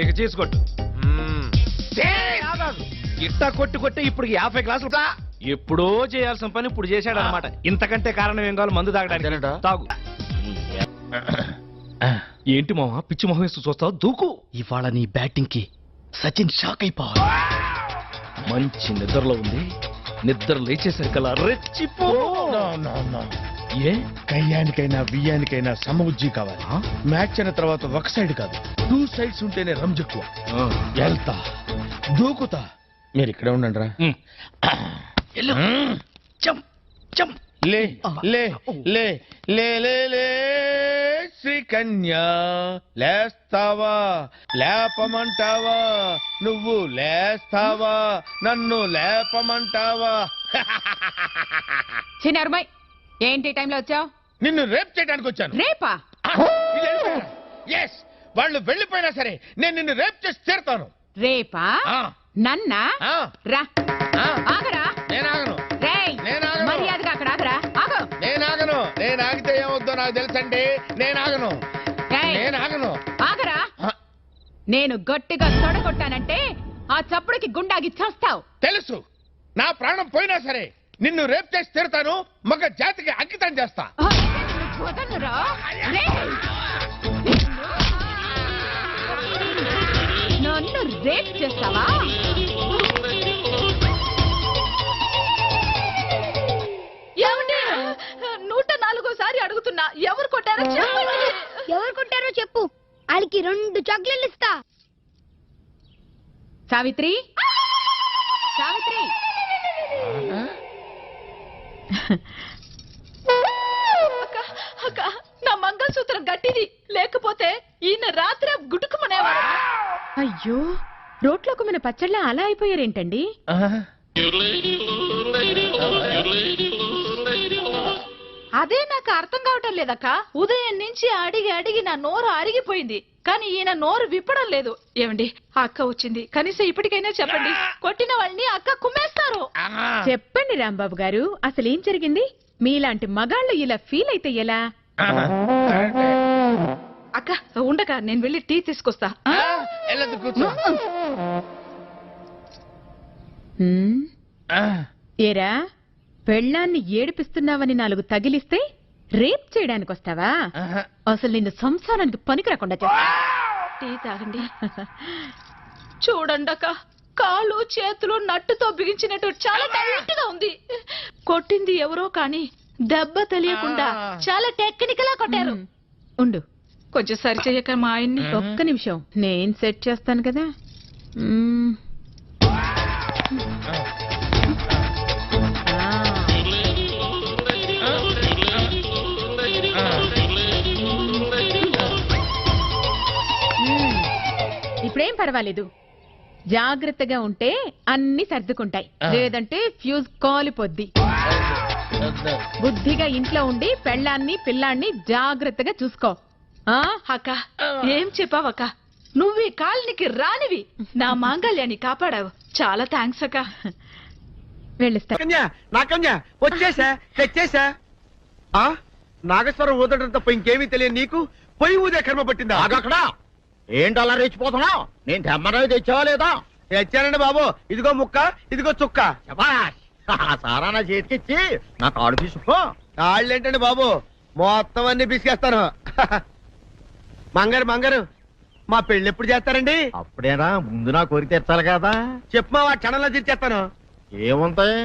ఇక చేసుకోట్టు ఇట్టా కొట్టి ఇప్పుడు 50 గ్లాసులు ఎప్పుడో చేయాల్సిన పని ఇప్పుడు చేశాడు అనమాట. ఇంతకంటే కారణం ఏం కావాలి? మందు తాగడానికి. తాగు. ఏంటి మామ పిచ్చి మొహం వేస్తూ చూస్తావు? దూకు. ఇవాళ నీ బ్యాటింగ్ కి సచిన్ షాక్ అయిపోవాలి. మంచి నిద్రలో ఉంది. నిద్ర లేచేసరికల్లా రెచ్చిపో. ఏ కయ్యానికైనా బియ్యానికైనా సమబుజ్జి కావాలి. మ్యాచ్ అయిన తర్వాత ఒక సైడ్ కాదు, 2 సైడ్స్ ఉంటేనే రంజెక్కువ. వెళ్తా, దూకుతా. మీరు ఇక్కడే ఉండండి రా. లే లే లే లే లే లే శ్రీకన్యా, లేస్తావా లేపమంటావా? నువ్వు లేస్తావా నన్ను లేపమంటావా? చిన్నరుమై, ఏంటి టైంలో వచ్చావు? నిన్ను రేప్ చేయడానికి వచ్చాను. రేపా? ఎస్, వాళ్ళు వెళ్ళిపోయినా సరే నేను నిన్ను రేప్ చేసి తీరుతాను. రేపా? నన్నా? రా. ఆగరా. నేనాగను. మర్యాదగా అక్కడ ఆగరా. ఆగు. నేనాగను. నేను ఆగితే ఏమవుద్దో నాకు తెలుసండి. నేనాగను. ఆగరా. నేను గట్టిగా తొడగొట్టానంటే ఆ చప్పుడుకి గుండాగి చేస్తావు. తెలుసు. నా ప్రాణం పోయినా సరే నిన్ను రేప్ చేసి తీరుతాను. మగ జాతికి అంకితం చేస్తా. నన్ను రేప్ చేస్తావా? ఏమండి, 104సారి అడుగుతున్నా, ఎవరు కొట్టారో చెప్పండి. ఎవరు కొట్టారో చెప్పు, వాళ్ళకి 2 చాక్లెట్లు ఇస్తా. సావిత్రి, సావిత్రి. అక్క, నా మంగళసూత్రం గట్టిది, లేకపోతే ఈయన రాత్రి గుటుకుమనేవాడు. అయ్యో, రోట్లోకి మన పచ్చళ్ళ అలా అయిపోయారేంటండి? అదే నాకు అర్థం కావటం లేదక్క. ఉదయం నుంచి అడిగి నా నోరు అరిగిపోయింది, కానీ ఈయన నోరు విప్పడం లేదు. ఏమండి, అక్క వచ్చింది, కనీసం ఇప్పటికైనా చెప్పండి. కొట్టిన వాళ్ళని అక్క కుమ్మేస్తారు. చెప్పండి రాంబాబు గారు, అసలు ఏం జరిగింది? మీలాంటి మగాళ్ళు ఇలా ఫీల్ అయితే ఎలా? అక్క ఉండక, నేను వెళ్ళి టీ తీసుకొస్తా. ఏరా, పెళ్ళాన్ని ఏడిపిస్తున్నావని 4 తగిలిస్తే రేప్ చేయడానికి వస్తావా? అసలు నిన్ను సంసారానికి పనికి రాకుండా చేస్తా. టీ తాగండి. చూడండి అక్క, కాళ్ళు చేతులు నట్టుతో బిగించినట్టు చాలా టైట్ గా ఉంది. కొట్టింది ఎవరో కానీ దెబ్బ తెలియకుండా చాలా టెక్నికల్ గా కొట్టారు. ఉండు, కొంచెం సరి చెయ్యక మా ఆయన్ని. ఒక్క నిమిషం, నేను సెట్ చేస్తాను కదా. ఇప్పుడేం పర్వాలేదు, జాగ్రత్తగా ఉంటే అన్ని సర్దుకుంటాయి, లేదంటే ఫ్యూజ్ కాలిపోద్ది. బుద్ధిగా ఇంట్లో ఉండి పెళ్ళాన్ని పిల్లాన్ని జాగ్రత్తగా చూసుకో. అక్క, ఏం చెప్పావక్క? నువ్వు ఈ కాలనికి రానివి, నా మాంగళ్యాన్ని కాపాడావు. చాలా థ్యాంక్స్ అక్క. వెళ్ళిస్తా. వచ్చేసా, తెచ్చేసా. నాగేశ్వరం ఊదడం తప్ప ఇంకేమీ తెలియదు నీకు. పొయ్యి ఊదే కర్మ పట్టిందా? అక్కడ ఏంటి అలా రెచ్చిపోతున్నావు? నేను తెమ్మనవి తెచ్చావా లేదా? తెచ్చానండి బాబు. ఇదిగో ముక్క, ఇదిగో చుక్క. సారా నా చేతికిచ్చి నా కాడు తీసుకో. కాళ్ళేంటండి బాబు, మొత్తం అన్ని పిసికేస్తాను. మంగారు మా పెళ్లి ఎప్పుడు చేస్తారండి? అప్పుడేనా, ముందు నా కోరిక తెచ్చాలి కదా. చెప్పు మా క్షణంలో తీర్చేస్తాను. ఏముంటాయి,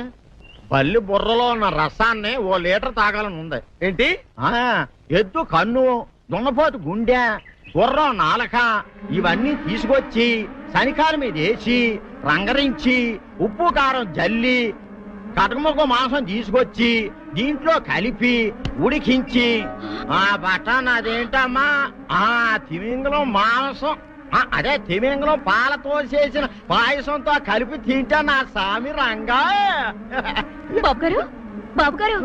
బల్లి బుర్రలో ఉన్న రసాన్ని 1 లీటర్ తాగాలని ఉంది. ఏంటి? ఎద్దు కన్ను, దున్నపోతు గుండె, గుర్రం నాలక ఇవన్నీ తీసుకొచ్చి శనికాల మీద వేసి రంగరించి ఉప్పు కారం జల్లి కటకముఖ మాంసం తీసుకొచ్చి దీంట్లో కలిపి ఉడికించి ఆ బటన్ అదేంటమ్మా తిమింగలం మాంసం, అదే తిమింగలం పాలతో చేసిన పాయసంతో కలిపి తింటా నా సామి రంగా. బాబు గారు,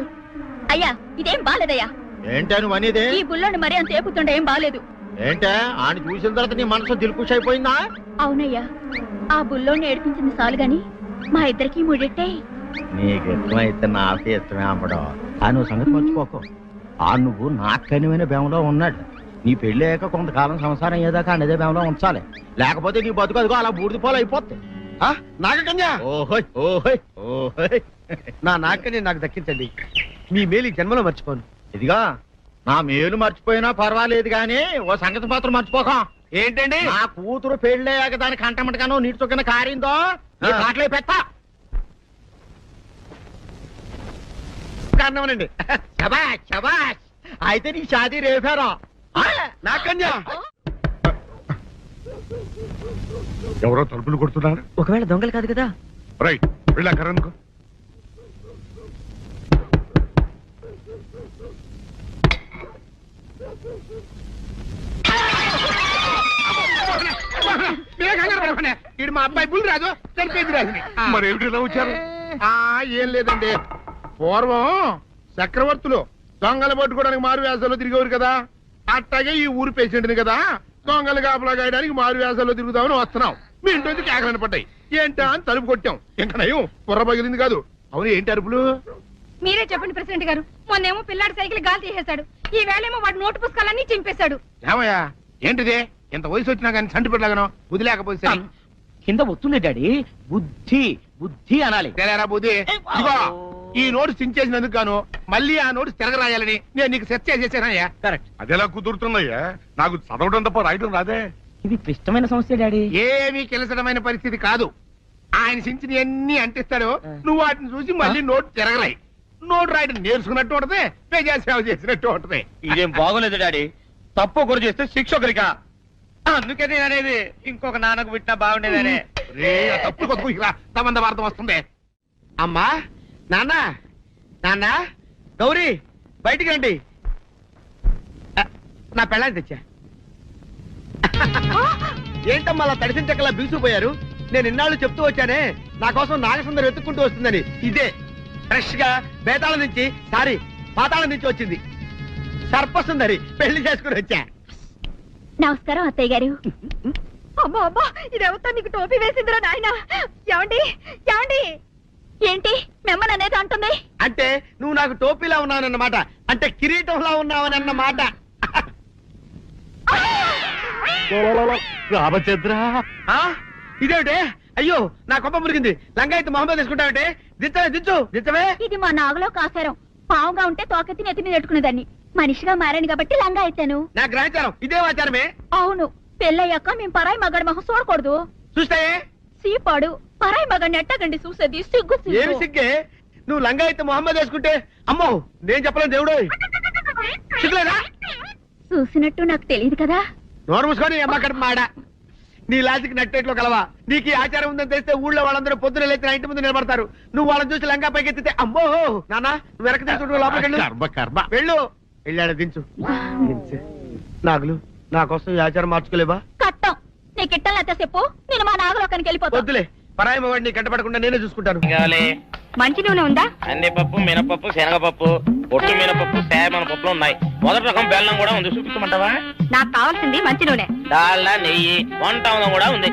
అయ్యా ఇదేం బాలేదయ్యా. ఏంటా నువ్వు అనేది? ఈ బుల్లోని మరీ అంత ఏపుతుండే ఏం బాలేదు. ఏంటే ఆయన చూసిన తర్వాత నీ మనసు దిల్కుష్ అయిపోయిందా? అవునయ్యా, ఆ బుల్లోని ఏడిపించింది చాలు గాని మా ఇద్దరికి ముడిట్టే. నీకు ఇష్టమైతే నాకే ఇష్టమే అమ్మడం. ఆ నువ్వు సంగతి మర్చిపోకు. ఆ నువ్వు నాకు కనివైన బేమలో ఉన్నాడు. నీ పెళ్లి అయ్యాక కొంతకాలం సంసారం ఏదాకా అనేదే మేమలో ఉంచాలి, లేకపోతే నీ బతుకు అదిగో అలా బూడిద పోలు అయిపోద్ది. నాగకన్యా ఓహోయ్ ఓహోయ్ ఓహోయ్. నా నాగకన్య నాకు దక్కించండి. మీ మేలు ఈ జన్మలో మర్చిపోను. ఇదిగా నా మేలు మర్చిపోయినా పర్వాలేదు గాని ఓ సంగతి మాత్రం మర్చిపోకం. ఏంటండి? నా కూతురు పెళ్ళయ్యాక దాని కంటమటగానో నీటి చొక్కన కారిందో కాట్లే పెట్ట కారణమనండి. శబాష్ శబాష్. అయితే నీ షాదీ రేపారా? నాగకన్యా ఎవరో తలుపులు కొడుతున్నారు. ఒకవేళ దొంగలు కాదు కదా? రైట్, వెళ్ళాకరనుకో. ఇడు మా అబ్బాయి బుల్ రాజు చనిపోయింది రాజుని. మరి ఏమిటి ఇలా వచ్చారు? ఏం లేదండి, పూర్వం చక్రవర్తులు దొంగలు పట్టుకోవడానికి మారు వేసాల్లో తిరిగేవారు కదా, అట్టాగే ఈ ఊరు పేషెంట్ని కదా దొంగలు కాపలా గాయడానికి మారు వేసాల్లో తిరుగుదామని వస్తున్నాం. మీ ఇంటి కేకలను పడ్డాయి. ఏంటా అని తలుపు కొట్టాం. ఇంకా నయం బుర్ర పగిలింది కాదు. అవును, ఏంటి అరుపులు? మీరే చెప్పండి ప్రెసిడెంట్ గారు. మొన్నేమో పిల్లాడి సైకిల్ గాలి తీసేశాడు, ఈ వేళేమో వాడి నోటు పుస్తకాలన్నీ చింపేశాడు. ఏమయ్యా ఏంటిదే? ఎంత వయసు వచ్చినా కానీ చంటి పెట్టలాగనో వదిలేకపోతే సరే. కింద వస్తుంది డాడీ. బుద్ధి బుద్ధి అనాలి. తెలేరా బుద్ధి. ఇదిగో ఈ నోటు చించేసినందుకు గాను మళ్ళీ ఆ నోటు తిరగరాయాలని నేను నీకు సెట్ చేసేసానయ్యా. కరెక్ట్. అదెలా కుదురుతున్నాయ్యా? నాకు చదవడం తప్ప రాయడం రాదే. ఇది క్లిష్టమైన సమస్య డాడీ. ఏమీ కిలసడమైన పరిస్థితి కాదు. ఆయన చించిన అన్ని అంటిస్తాడు, నువ్వు వాటిని చూసి మళ్ళీ నోటు తిరగరాయి. నోటు రాయడం నేర్చుకున్నట్టు ఉంటది, ప్రజా సేవ చేసినట్టు ఉంటది. ఇదేం బాగోలేదు డాడీ. తప్పు ఒకరు చేస్తే శిక్ష ఒకరికా? అందుకే నేను అనేది ఇంకొక నాన్నకు విట్టినా బాగుండేదనే. రే, ఆ తప్పుడు కొద్దుకు ఇలా సంబంధ వార్త వస్తుంది. అమ్మా, నాన్న, నాన్న, గౌరీ బయటికి రండి. నా పెళ్ళాన్ని తెచ్చా. ఏంటమ్మా అలా తడిసిన చెక్కలా బిగుసిపోయారు? నేను ఇన్నాళ్ళు చెప్తూ వచ్చానే నా కోసం నాగసుందరం వెతుక్కుంటూ వస్తుందని. ఇదే ఫ్రెష్ గా బేతాళం నుంచి పాతాళం నుంచి వచ్చింది సర్పసుందరి. పెళ్లి చేసుకుని వచ్చా. నమస్కారం అత్తయ్య గారు. అమ్మా అమ్మా, ఇదేవతా నీకు టోపీ వేసిందిరా నాయన. ఏమండి ఏమండి? ఏంటి మిమ్మల్ని అనేది అంటుంది? అంటే నువ్వు నాకు టోపీలా ఉన్నావన్నమాట, అంటే కిరీటంలా ఉన్నావనన్నమాట. రామచంద్ర, ఇదేమిటే? అయ్యో, నా కొప్ప మురిగింది. లంగాయత్ మొహమ్మద్ తీసుకుంటావంటే? దించవే. ఇది మా నాగులో కాసారం. పావుగా ఉంటే తోకెత్తి నెత్తి మీద పెట్టుకునేదాన్ని. మనిషిగా మారాను కాబట్టి లంగా ఎత్తాను. నా గ్రహచారం ఇదే ఆచారమే. అవును, పెళ్ళయ్యాక మేము పరాయి మగాడి మొహం చూడకూడదు. చూస్తాయే సీపాడు పరాయి మగాడిని ఎట్టగండి చూసేది. సిగ్గు ఏమి సిగ్గే? నువ్వు లంగాయత్ మొహమ్మద్ వేసుకుంటే అమ్మో నేను చెప్పలేను దేవుడు. సిగ్గులేదా? చూసినట్టు నాకు తెలియదు కదా. నోరు మూసుకొని అమ్మ కడుపు మాడ. నీ లాజిక్ నట్టేట్లో కలవా? నీకు ఈ ఆచారం ఉందని తెలిస్తే ఊళ్ళో వాళ్ళందరూ పొద్దున లేచి నా ఇంటి ముందు నిలబడతారు. నువ్వు వాళ్ళని చూసి లంగా పైకి ఎత్తితే అమ్మో నాన్న నువ్వు వెనక తీసుకుంటూ లోపలికి వెళ్ళు. వెళ్ళాడు దించు. నాగులు, నా కోసం ఈ ఆచారం మార్చుకోలేవా? కట్టం నీకు ఇట్టలేతే చెప్పు, నేను మా నాగలోకానికి వెళ్ళిపోతా. వద్దులే, పరాయి వాడిని కంటపడకుండా నేనే చూసుకుంటాను. మంచి నూనె ఉందా? కందిపప్పు, మినపప్పు, శనగపప్పు, పొట్టు మినపప్పు, సేమన పప్పులు ఉన్నాయి. మొదటి రకం బెల్లం కూడా ఉంది, చూపించమంటావా? నాకు కావాల్సింది మంచి నూనె. డాల్డా, నెయ్యి, వంట కూడా ఉంది.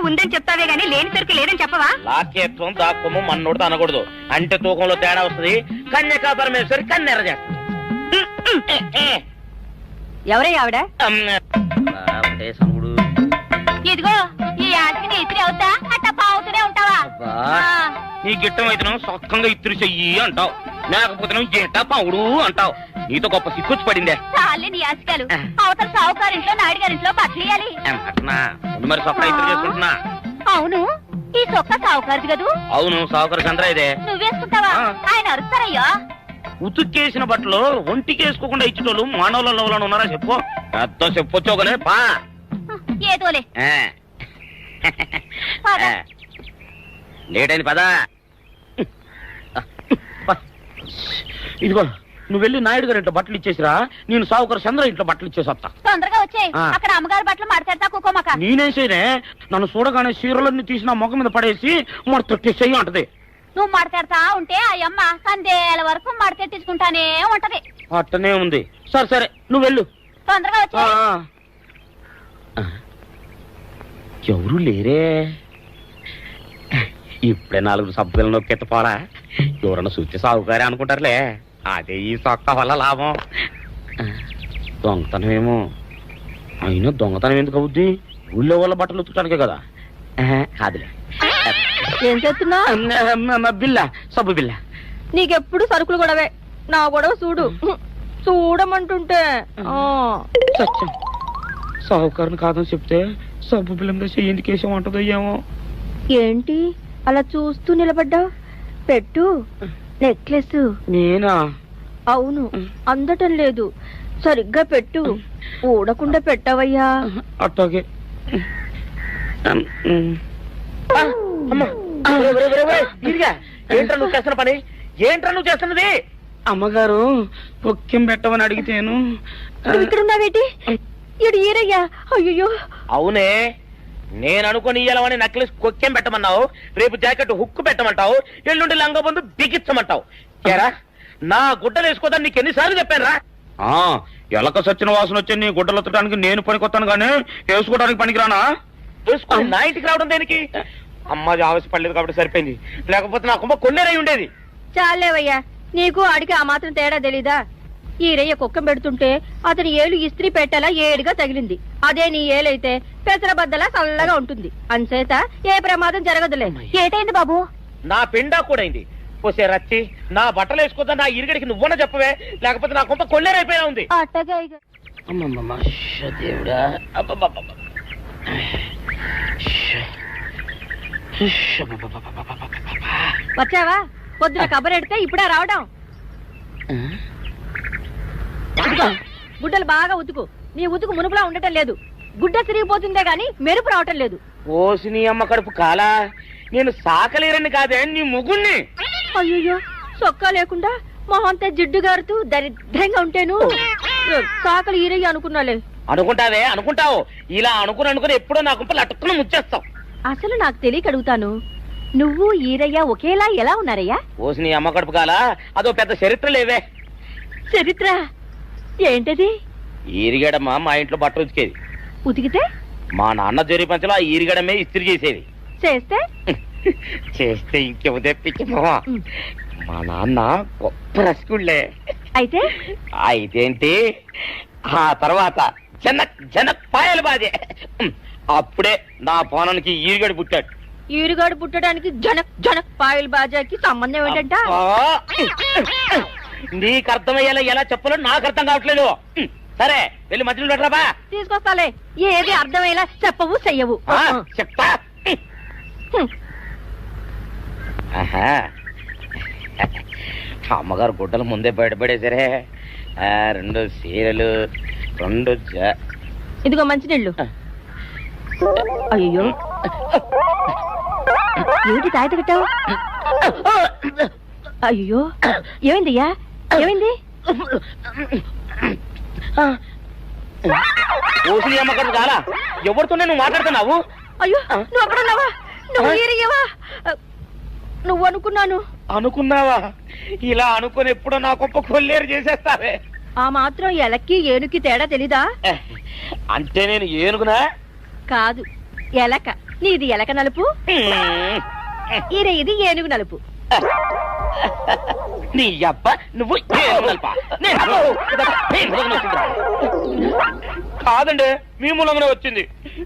ఉందని చెప్తావే గానీ లేని సరికి లేదని చెప్పవా? లాక్యత్వం దాక్కుము మన్నోడితో అనకూడదు, అంటే తూకంలో తేడా వస్తుంది. కన్యకా పరమేశ్వరి కన్నెర చేస్తుంది. ఎవరై ఆవిడ? ఒకటే సనుగుడు. ఇదిగో ఈ ఆటకి ఇస్త్రీ అవుతా అట్ట పావుతూనే ఉంటావా? నీ గిట్టం అయితే సొక్కంగా ఇత్తురు చెయ్యి అంటావు, లేకపోతే గిట్ట పావుడు అంటావు. నీతో గొప్ప సిక్కుచ్చి పడిందే. చాలే నీ ఆశకాలు. అవతల సావుకారింట్లో నాయుడు గారింట్లో బట్టలు ఇయ్యాలి. అట్నా మరి సొక్క ఇత్తురు చేసుకుంటున్నా. అవును, ఈ సొక్క సావుకారిది కదూ? అవును, సావుకారు చంద్ర ఇదే. నువ్వేసుకుంటావా? ఆయన అరుస్తారయ్యా. ఉతుక్కేసిన బట్టలు ఒంటికి వేసుకోకుండా ఇచ్చేటోళ్ళు మానవులలో ఉన్నారా చెప్పు? పెద్ద చెప్పొచ్చోగలే పా. ఏదోలే లేట్ అయింది పదా. ఇదిగో నువ్వు వెళ్ళి నాయుడు గారి ఇంట్లో బట్టలు ఇచ్చేసిరా, నేను సావుకారు చంద్ర ఇంట్లో బట్టలు ఇచ్చేసి వస్తా. తొందరగా వచ్చే. అక్కడ అమ్మగారి బట్టలు మాడతాడతా కుకోమక. నేనేసేనే నన్ను చూడగానే చీరలన్నీ తీసిన మొక్క మీద పడేసి మరి తొట్టేసేయి అంటది. నువ్వు మడతెడతా ఉంటే ఆ అమ్మ సందేల వరకు మడతెట్టించుకుంటానే ఉంటది. అట్టనే ఉంది. సరే సరే నువ్వు వెళ్ళు. తొందరగా వచ్చే. ఎవరు లేరే? ఇప్పుడే 4 సబ్బులు నొక్కెత్త పోరా, ఎవరన్నా చూస్తే సాగుకారే అనుకుంటారులే. అదే ఈ సొక్క వల్ల లాభం. దొంగతనం ఏమో. అయినా దొంగతనం ఎందుకు అవుద్ది? ఊళ్ళో వాళ్ళ బట్టలు ఉతుకడానికే కదా. కాదులే. ఏం చేస్తున్నా? బిల్ల, సబ్బు బిల్ల. నీకెప్పుడు సరుకులు గొడవే. నా గొడవ చూడు. చూడమంటుంటే సత్యం, సాహుకారుని కాదని చెప్తే సబ్బు బిల్ల మీద చెయ్యి ఎందుకు వేసామంటుందో ఏమో. ఏంటి అలా చూస్తూ నిలబడ్డావు? పెట్టు నెక్లెస్. నేనా? అవును, అందటం లేదు. సరిగ్గా పెట్టు. ఊడకుండా పెట్టవయ్యా. అట్టాగే. ఏంట్రా నువ్వు చేస్తున్న పని? ఏంట్రా నువ్వు చేస్తున్నది? అమ్మగారు పొక్కెం పెట్టమని అడిగితేను. నువ్వు ఇక్కడ ఉన్నావేటి? ఇడు ఈరయ్యా. అయ్యో. అవునే, నేను అనుకుని ఇయ్యాలని నక్లెస్ కొక్కేం పెట్టమన్నావు, రేపు జాకెట్ హుక్కు పెట్టమంటావు, ఎల్లుండి లంగబందు బిగించమంటావు. ఏరా, నా గుడ్డలు వేసుకోదాన్ని నీకు ఎన్నిసార్లు చెప్పాను రా? ఎలక సచ్చిన వాసన వచ్చి నీ గుడ్డలు ఎత్తడానికి నేను పనికొత్తాను గానీ వేసుకోవడానికి పనికిరానా? వేసుకుని నా ఇంటికి రావడం దేనికి? అమ్మాది ఆవేశపడలేదు కాబట్టి సరిపోయింది, లేకపోతే నా కుమ్మ కొన్నేరై ఉండేది. చాలేవయ్యా, నీకు ఆడికి ఆ మాత్రం తేడా తెలీదా? ఈరయ్య కుక్కం పెడుతుంటే అతని ఏలు ఇస్త్రీ పెట్టేలా ఏడుగా తగిలింది. అదే నీ ఏలైతే పెసరబద్దలా చల్లగా ఉంటుంది. అంచేత ఏ ప్రమాదం జరగదులే. ఏటైంది బాబు? నా పిండా కూడా అయింది. పోసే రచ్చి, నా బట్టలు వేసుకోద్దా నా ఇరుగడికి నువ్వన చెప్పవే, లేకపోతే నా కొంప కొల్లేరైపోయినా ఉంది. అట్టగా దేవుడా. వచ్చావా? పొద్దున కబరెడితే ఇప్పుడే రావడం. గుడ్డలు బాగా ఉతుకు. నీ ఉతుకు మునుపులా ఉండటం లేదు. గుడ్డ తిరిగిపోతుందే గాని మెరుపు రావటం లేదు. ఓసి నీ అమ్మ కడుపు కాలా, నేను సాకలేరని కాదే నీ ముగ్గుణ్ణి. అయ్యో, సొక్కా లేకుండా మొహంతా జిడ్డు గారుతూ దరిద్రంగా ఉంటేను సాకలు ఈరయ్య అనుకున్నాలే. అనుకుంటావే, అనుకుంటావు. ఇలా అనుకుని ఎప్పుడో నా గుంపలు అటుక్కున ముచ్చేస్తావు. అసలు నాకు తెలియక అడుగుతాను, నువ్వు ఈరయ్య ఒకేలా ఎలా ఉన్నారయ్యా? ఓసి నీ అమ్మ కడుపు కాలా, అదో పెద్ద చరిత్ర లేవే. చరిత్ర ఏంటది? ఈరిగడమ్మ మా ఇంట్లో బట్టలు ఉతికేది. ఉతికితే మా నాన్న జరి పంచలో ఆ ఈరిగడమే ఇస్త్రీ చేసేది. చేస్తే చేస్తే ఇంకేమో తెప్పించమా. మా నాన్న గొప్ప రసికుళ్ళే. అయితే అయితేంటి, ఆ తర్వాత జనక్ పాయలు బాధే. అప్పుడే నా పోనానికి ఈరిగడి పుట్టాడు. ఈరుగాడు పుట్టడానికి జనక్ జనక్ పాయల్ బాజాకి సంబంధం ఏంటంట? నీకు అర్థమయ్యేలా ఎలా చెప్పాలో నాకు అర్థం కావట్లేదు. సరే, వెళ్ళి మధ్యలో పెట్టరాబా. తీసుకొస్తాలే. ఏది అర్థమయ్యేలా చెప్పవు చెయ్యవు. చెప్తా. అమ్మగారు గుడ్డలు ముందే బయటపడేసరే. 2 చీరలు, 2 ఇదిగో మంచినీళ్ళు. అయ్యో, ఏమిటి తాయిత కట్టావు? అయ్యో, ఏమైందయ్యా? ఏమైంది? ఓసి అమ్మగారు చాలా ఎవరితోనే నువ్వు మాట్లాడుతున్నావు? అయ్యో, నువ్వు అక్కడున్నావా? నువ్వు ఈరయ్యవా? నువ్వు అనుకున్నాను. అనుకున్నావా? ఇలా అనుకుని ఎప్పుడో నా గొప్ప కొల్లేరు చేసేస్తావే. ఆ మాత్రం ఎలక్కి ఏనుకి తేడా తెలీదా? అంటే నేను ఏనుగునా? కాదు, ఎలక. నీది ఎలక నలుపు, ఇది ఏనుగు నలుపు. నీ అబ్బ నువ్వు కాదండి, మీ మూలంగానే వచ్చింది.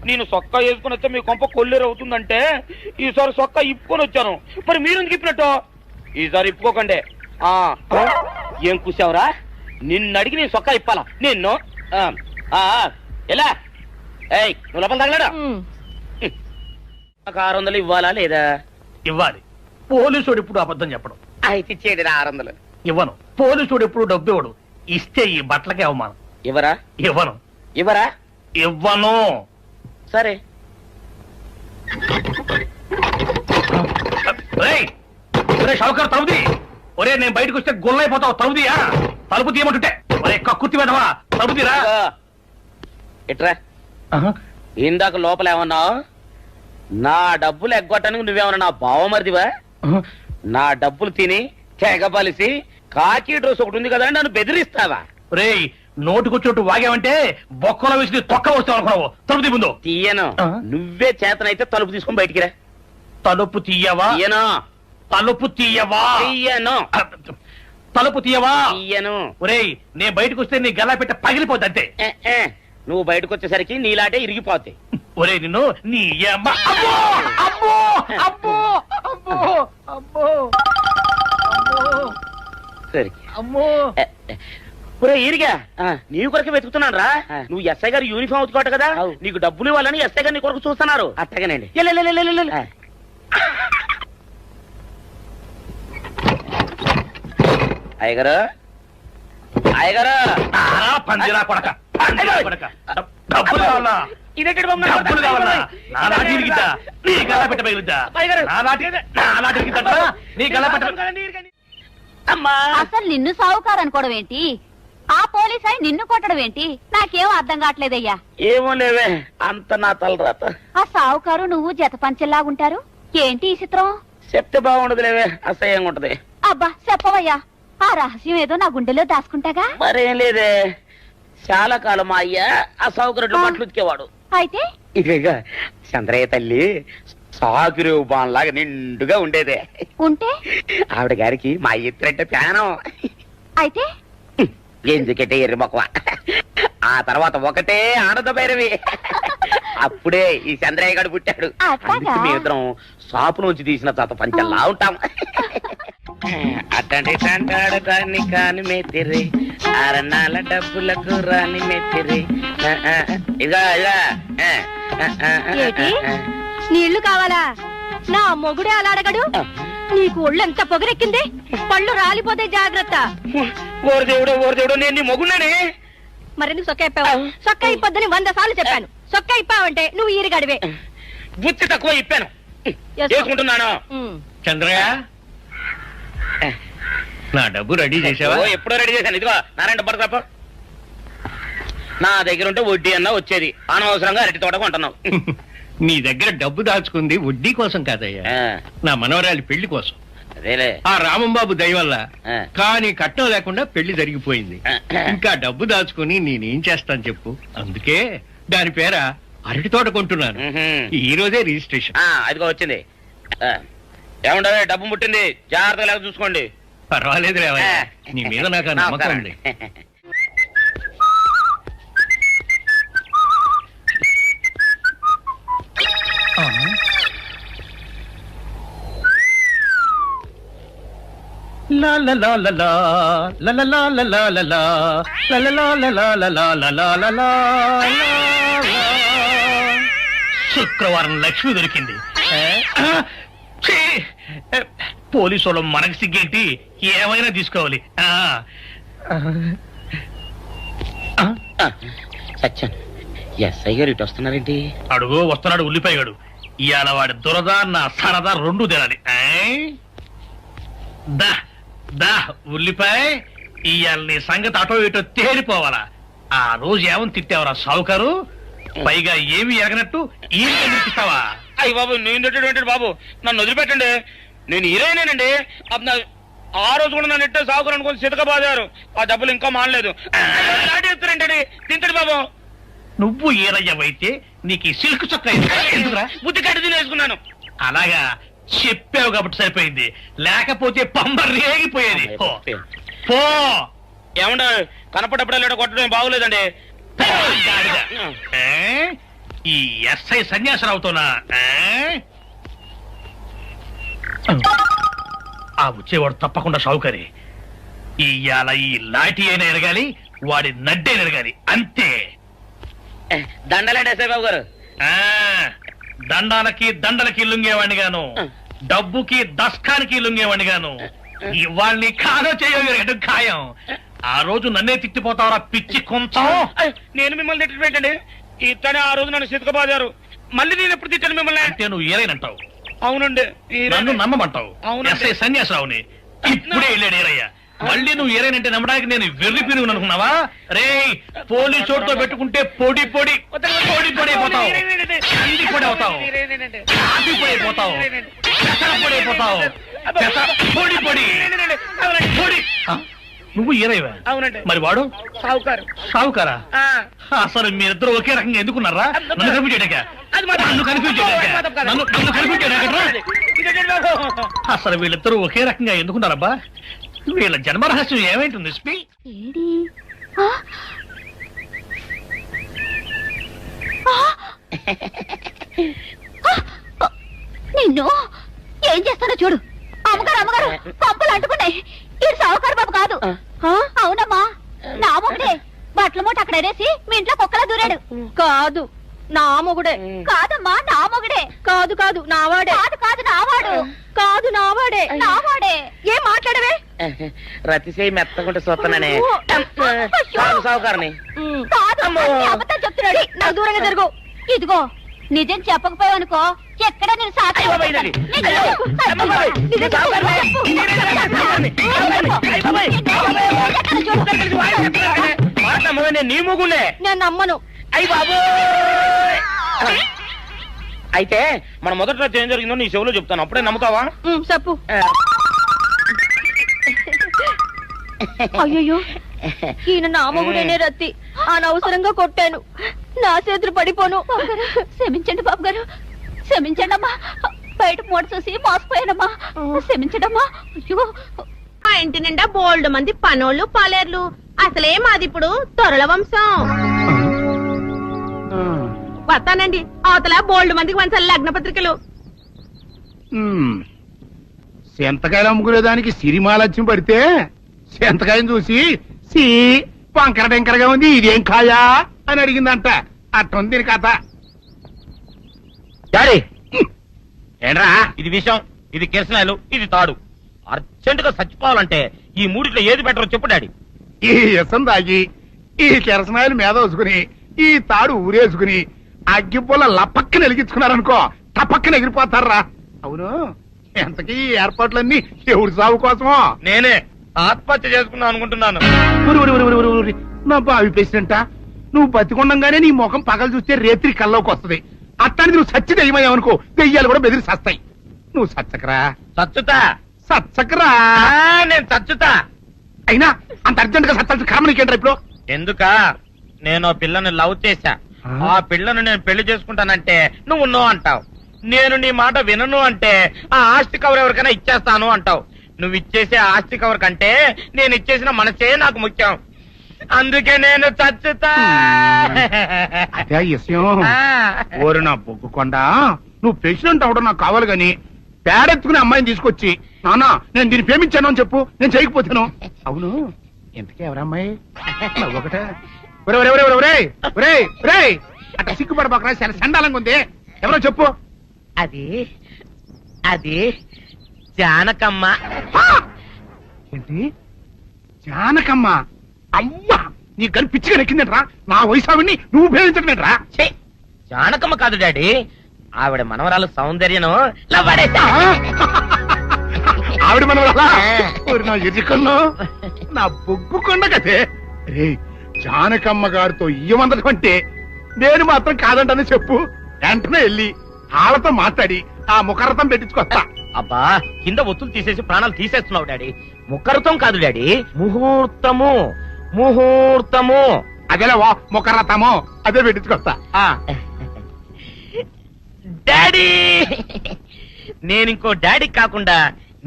నేను సొక్క వేసుకుని వచ్చా మీ కొంప కొల్లేరు అవుతుందంటే ఈసారి సొక్క ఇప్పుకొని వచ్చాను. మరి మీరెందుకు ఇప్పినట్టు? ఈసారి ఇప్పుకోకండి. ఏం కూసావురా? నిన్ను అడిగి నేను సొక్క ఇప్పాలా నిన్ను? ఎలా? ఏయ్, నువ్వు లోపల తగలడా? 600 ఇవ్వాలా లేదా? ఇవ్వాలి. పోలీసుడు ఇప్పుడు అబద్ధం చెప్పడం. అయితే ఇచ్చేది 600. ఇవ్వను. పోలీసుడు ఎప్పుడు డబ్బు ఇవ్వడు. ఇస్తే ఈ బట్టలకే అవమానం. ఇవ్వరా? ఇవ్వను. ఇవ్వరా? ఇవ్వను. సరే. షౌకర్ తలుపుది. ఒరే, నేను బయటకు వస్తే గొల్లైపోతావు. తలుపుదియా? తలుపు తీయమంటుంటే ఒరే కక్కుర్తి వెదవా, తలుపుదిరా. ఇట్రా. ఇందాక లోపల ఏమన్నావు? నా డబ్బులు ఎగ్గొట్టడానికి నువ్వేమన్నా నా బావమరిదివా? నా డబ్బులు తిని తెగబలిసి కాకి డ్రెస్ ఒకటి ఉంది కదా నన్ను బెదిరిస్తావా? రేయ్, నోటుకొచ్చోటు వాగావంటే బొక్కలో వేసి తొక్క వస్తావు అనుకున్నావు. తలుపు ముందు తీయను. నువ్వే చేతనైతే తలుపు తీసుకొని బయటికి రా. తలుపు తీయవా? తీయను. తలుపు తీయవా? తీయను. తలుపు తీయవా? తీయను. ఒరేయ్, నేను బయటకు వస్తే నీ గల్లా పెట్ట పగిలిపోద్ది అంతే. నువ్వు బయటకు వచ్చేసరికి నీలాటే ఇరిగిపోతాయి. ఒరే నిన్ను నీ అమ్మ. అబ్బో అబ్బో అబ్బో అబ్బో అబ్బో సరే అమ్మో. ఒరే ఈరిగా నీ కొరకు వెతుకుతున్నాను రా. నువ్వు ఎస్ఐ గారు యూనిఫామ్ అవుతుకోట కదా, నీకు డబ్బులు ఇవ్వాలని ఎస్ఐ గారు నీ కొరకు చూస్తున్నారు. అట్టగానండి. అయ్యగారు అయ్యగారు పందిరా కొడక, పందిరా కొడక. డబ్బులు కావాలా? ఇదేంటి బాబు? డబ్బులు కావాలా? నా నాటి ఇరిగిద్దా? నీ గల్లా పెట్ట పగిలిద్దా? నా నాటి ఇరిగిద్దా? నీ గల్లా పెట్ట. అమ్మా అసలు నిన్ను సావుకారు అనుకోవడం ఏంటి? ఆ పోలీస్ అయి నిన్ను కొట్టడం ఏంటి? నాకేం అర్థం కావట్లేదయ్యా. ఏమో లేవే, అంత నా తలరాత. ఆ సావుకారు నువ్వు జత పంచెల్లాగుంటారు ఏంటి ఈ చిత్రం? చెప్తే బాగుండదు లేవే, అసహ్యంగా ఉంటది. అబ్బా చెప్పవయ్యా, ఆ రహస్యం ఏదో నా గుండెలో దాచుకుంటాగా. మరేం లేదే, చాలా కాలం మా అయ్య ఆ సౌకర్యం బట్టలు ఉతికేవాడు. అయితే ఇక చంద్రయ్య తల్లి సాగురేవు బాన్లాగా నిండుగా ఉండేదే. ఉంటే ఆవిడ గారికి మా ఎత్తురంటే ప్యానం. అయితే ఎందుకంటే ఎర్రి మొక్కవ. ఆ తర్వాత ఒకటే ఆనంద భైరవి. అప్పుడే ఈ చంద్రయ్య గారు పుట్టాడు. అందుకే మేమిద్దరం షాపు నుంచి తీసిన తాత పంచల్లా ఉంటాం. అట్టండి అంటాడు దాన్ని కాని మెత్తిరి, అరణాల డబ్బులకు రాని మెత్తిరి. ఇదిగా ఏంటి? నీళ్లు కావాలా? నా మొగుడే అలా అడగడు. నీకు ఒళ్ళెంత పొగరెక్కింది, పళ్ళు రాలిపోతే జాగ్రత్త. ఓరు దేవుడు నేను నీ మొగున్నానే. మరెందుకు సొక్క ఇప్పావు? సొక్క ఇప్పొద్దని 100 సార్లు చెప్పాను. సొక్క ఇప్పావంటే నువ్వు ఈరిగడివే. బుద్ధి తక్కువ ఇప్పాను, చేసుకుంటున్నాను. చంద్రయ్య, నా డబ్బు రెడీ చేసావా? ఎప్పుడో రెడీ చేశాను. ఇదిగో నారాయణ డబ్బు తప్ప నా దగ్గర ఉంటే వడ్డీ అన్నా వచ్చేది. అనవసరంగా అరటి తోట కొంటున్నావు. నీ దగ్గర డబ్బు దాచుకుంది వడ్డీ కోసం కాదయ్యా, నా మనవరాలి పెళ్లి కోసం. అదేలే, ఆ రామంబాబు దయ వల్ల కానీ కట్నం లేకుండా పెళ్లి జరిగిపోయింది. ఇంకా డబ్బు దాచుకుని నేనేం చేస్తాను చెప్పు. అందుకే దాని పేర అరటి తోట కొంటున్నాను. ఈ రోజే రిజిస్ట్రేషన్. అదిగో వచ్చింది. ఏముండవే, డబ్బు ముట్టింది, జాగ్రత్తగా లేక చూసుకోండి. పర్వాలేదు రేవయ్య, నీ మీద నాకు నమ్మకం ఉంది. శుక్రవారం లక్ష్మి దొరికింది. పోలీసు వాళ్ళు మనకి సిగ్గేంటి, ఏమైనా తీసుకోవాలి. సత్యం, ఎస్ఐ గారు ఇటు వస్తున్నారేంటి? అడుగు వస్తున్నాడు ఉల్లిపాయగాడు. ఇవాళ వాడి దురద నా సరదా రెండు తినాలి. దా దా ఉల్లిపాయ, ఇవాళ నీ సంగతి అటో ఇటో తేలిపోవాలా. ఆ రోజు ఏమని తిట్టావరా సావుకారు? పైగా ఏమి ఎరగనట్టు ఈ ఇస్తావా? అయ్యి బాబు, నేను తిట్టేటువంటి బాబు, నన్ను వదిలిపెట్టండి. నేను హీరోయినేనండి. ఆ రోజు కూడా నన్ను ఇట్టే సాగురు అనుకుని సితకబాదారు. ఆ డబ్బులు ఇంకా మానలేదు. ఎత్తారేంటండి, తింటడు బాబు. నువ్వు ఏరయ్యవైతే నీకు సిల్క్ చొక్క ఎందుకురా? బుద్ధి కట్టి తినేసుకున్నాను. అలాగా చెప్పావు కాబట్టి సరిపోయింది, లేకపోతే పంబ రేగిపోయేది. పో. ఏమండ కనపడప్పుడే కొట్టడం బాగోలేదండి. ఈ ఎస్ఐ సన్యాసరావుతోనా? ఆ వచ్చేవాడు తప్పకుండా షావుకరి. ఇవాళ ఈ లాఠీ అయినా ఎరగాలి, వాడి నడ్డే ఎరగాలి, అంతే. దండలేండి ఎస్ఐ బాబు గారు. దండాలకి దండలకి లొంగేవాడిని గాను, డబ్బుకి దస్కానికి లొంగేవాడిని గాను. ఇవాళ్ళని కాదో చేయడం ఖాయం. ఆ రోజు నన్నే తిట్టిపోతావరా పిచ్చి కొంచెం. నేను మిమ్మల్ని తిట్టండి. ఇతనే ఆ రోజు నన్ను సితకబాదారు. మళ్ళీ నేను ఎప్పుడు తిట్టాను మిమ్మల్ని? అంటే నువ్వు ఏరైనంటావు, అవునండి. నన్ను నమ్మమంటావు. ఎస్ఐ సన్యాసరావుని ఇప్పుడే వెళ్ళాడు ఏరయ్య. మళ్ళీ నువ్వు ఏరైనంటే నమ్మడానికి నేను వెర్రి పిరుగు అనుకున్నావా? రే, పోలీసు చోటుతో పెట్టుకుంటే పొడి పొడి పొడి పొడి అయిపోతావు, కంది పొడి అవుతావు, కాఫీ పొడి అయిపోతావు, పెసర పొడి అయిపోతావు, పొడి పొడి పొడి. నువ్వు ఏరైవా? అవునండి. మరి వాడు సావుకారు. సావుకారా? అసలు మీరిద్దరు ఒకే రకంగా ఎందుకున్నారా? నన్ను కన్ఫ్యూజ్ చేయడాక, నన్ను కన్ఫ్యూజ్ చేయడాక, నన్ను కన్ఫ్యూజ్ చేయడాక. అసలు వీళ్ళిద్దరూ ఒకే రకంగా ఎందుకున్నారబ్బా? వీళ్ళ జన్మరహస్యం ఏమైంటుంది స్పీ? ఏడి ఆ? ఆ? ఆ! నిన్ను ఏం చేస్తానో చూడు. అమ్మగారు అమ్మగారు పంపలు అంటుకున్నాయి. ఇది సావుకారు బాబు కాదు. అవునమ్మా నా మొగుడే. బట్టల మూట అక్కడ ఎరేసి మీ ఇంట్లో కుక్కలా దూరాడు. కాదు నా మొగుడే. కాదమ్మా నా మొగుడే. కాదు కాదు నావాడే. కాదు కాదు నావాడు. కాదు నావాడే. నావాడే. ఏం మాట్లాడవే? రతిసేయి మెత్తకుంటే చూస్తున్నానే సావుకారని. కాదు అబద్ధం చెప్తున్నాడు. నాకు దూరంగా జరుగు. ఇదిగో నిజం చెప్పకపోయావనుకో ఎక్కడ నేను నీ మొగుండే. నేను నమ్మను. అయ్యి బాబు. అయితే మన మొదటి రాత్రి ఏం జరిగిందో నీ చెవులో చెప్తాను, అప్పుడే నమ్ముతావా? చెప్పు. అయ్యో ఈయన నా మొగుడేనే రత్తి. అనవసరంగా కొట్టాను. నా చేతులు పడిపోను. క్షమించండి బాబు గారు, క్షమించండి అమ్మా. బయట మూట చూసి మోసపోయానమ్మా. క్షమించడమ్మా. అయ్యో ఆ ఇంటి నిండా బోల్డ్ మంది పనోళ్ళు పాలేర్లు. అసలే మాది ఇప్పుడు తొరల వంశం. వస్తానండి. అవతల బోల్డ్ మందికి వంచాలి లగ్న పత్రికలు. సెంతకాయలు అమ్ముకునేదానికి సిరిమాలత్యం పడితే సెంతకాయని చూసి సి వంకర టెంకరగా ఉంది, ఇదేం కాయా అని అడిగిందంట. అట్టుంది దీని కథ. డాడీ ఏంట్రా ఇది విషయం, ఇది కిరసనాయలు, ఇది తాడు. అర్జెంట్ గా చచ్చిపోవాలంటే ఈ మూడిట్లో ఏది బెటర్ చెప్పు డాడీ. ఈ ఇసం తాగి ఈ కిరసనాయలు మీద వేసుకుని ఈ తాడు ఊరేసుకుని అగ్గిపూల లపక్కన వెలిగించుకున్నారనుకో టపక్కన ఎగిరిపోతారా. అవును ఎంతకీ ఈ ఏర్పాట్లన్నీ ఎవరి సాగు కోసమో? నేనే ఆత్మహత్య చేసుకున్నాను అనుకుంటున్నాను. నా బావి పేసినంట. నువ్వు బతికొండంగానే నీ ముఖం పగలు చూస్తే రేత్రి కల్లోకి వస్తుంది. అట్టానికి నువ్వు సచ్చి దెయ్యమయ్యావనుకో దెయ్యాలు కూడా బెదిరి సస్తాయి. నువ్వు సచ్చకరా. చచ్చుతా సచ్చకరా. నేను చచ్చుతా. అయినా అంత అర్జెంట్ గా సత్తాల్సిన కర్మ నీకేంట్రా ఇప్పుడు? ఎందుక నేను పిల్లని లవ్ చేశా. ఆ పిల్లను నేను పెళ్లి చేసుకుంటానంటే నువ్వు నో అంటావు. నేను నీ మాట వినను అంటే ఆ ఆస్తి కవర్ ఎవరికైనా ఇచ్చేస్తాను అంటావు. నువ్వు ఇచ్చేసే ఆస్తి కవర్ కంటే నేను ఇచ్చేసిన మనసే నాకు ముఖ్యం. అందుకే నేను చచ్చుతా. అదే విషయం. ఓరు నా బొగ్గుకొండ, నువ్వు ప్రెసిడెంట్ అవడం నాకు కావాలి గాని పేడెత్తుకునే అమ్మాయిని తీసుకొచ్చి నానా నేను దీన్ని ప్రేమించాను అని చెప్పు, నేను చేయకపోతాను. అవును ఎంతకీ ఎవరమ్మాయి? ఒకటే అట్లా సిగ్గుపడబోకరా, చాలా సండాలంగా ఉంది. ఎవరో చెప్పు. అది అది జానకమ్మ. ఏంటి జానకమ్మ? అమ్మా నీ గని పిచ్చిగా నెక్కిందంట్రా. నా వయసావిని నువ్వు ప్రేమించటమేట్రా? జానకమ్మ కాదు డాడీ, ఆవిడ మనవరాలు సౌందర్యను ఆవిడ మనవరాలా? నా ఎదుకున్నా నా బొగ్గుకొండ కదే. రే జానకమ్మ గారితో ఇయ్యమందడం అంటే నేను మాత్రం కాదంటనే చెప్పు. వెంటనే వెళ్ళి వాళ్ళతో మాట్లాడి ఆ ముఖరథం పెట్టించుకొస్తా. అబ్బా కింద ఒత్తులు తీసేసి ప్రాణాలు తీసేస్తున్నావు డాడీ. ముఖరథం కాదు డాడీ, ముహూర్తము. ముహూర్తము అదేలా ముఖరథము, అదే పెట్టించుకొస్తా. డాడీ నేను ఇంకో డాడీ కాకుండా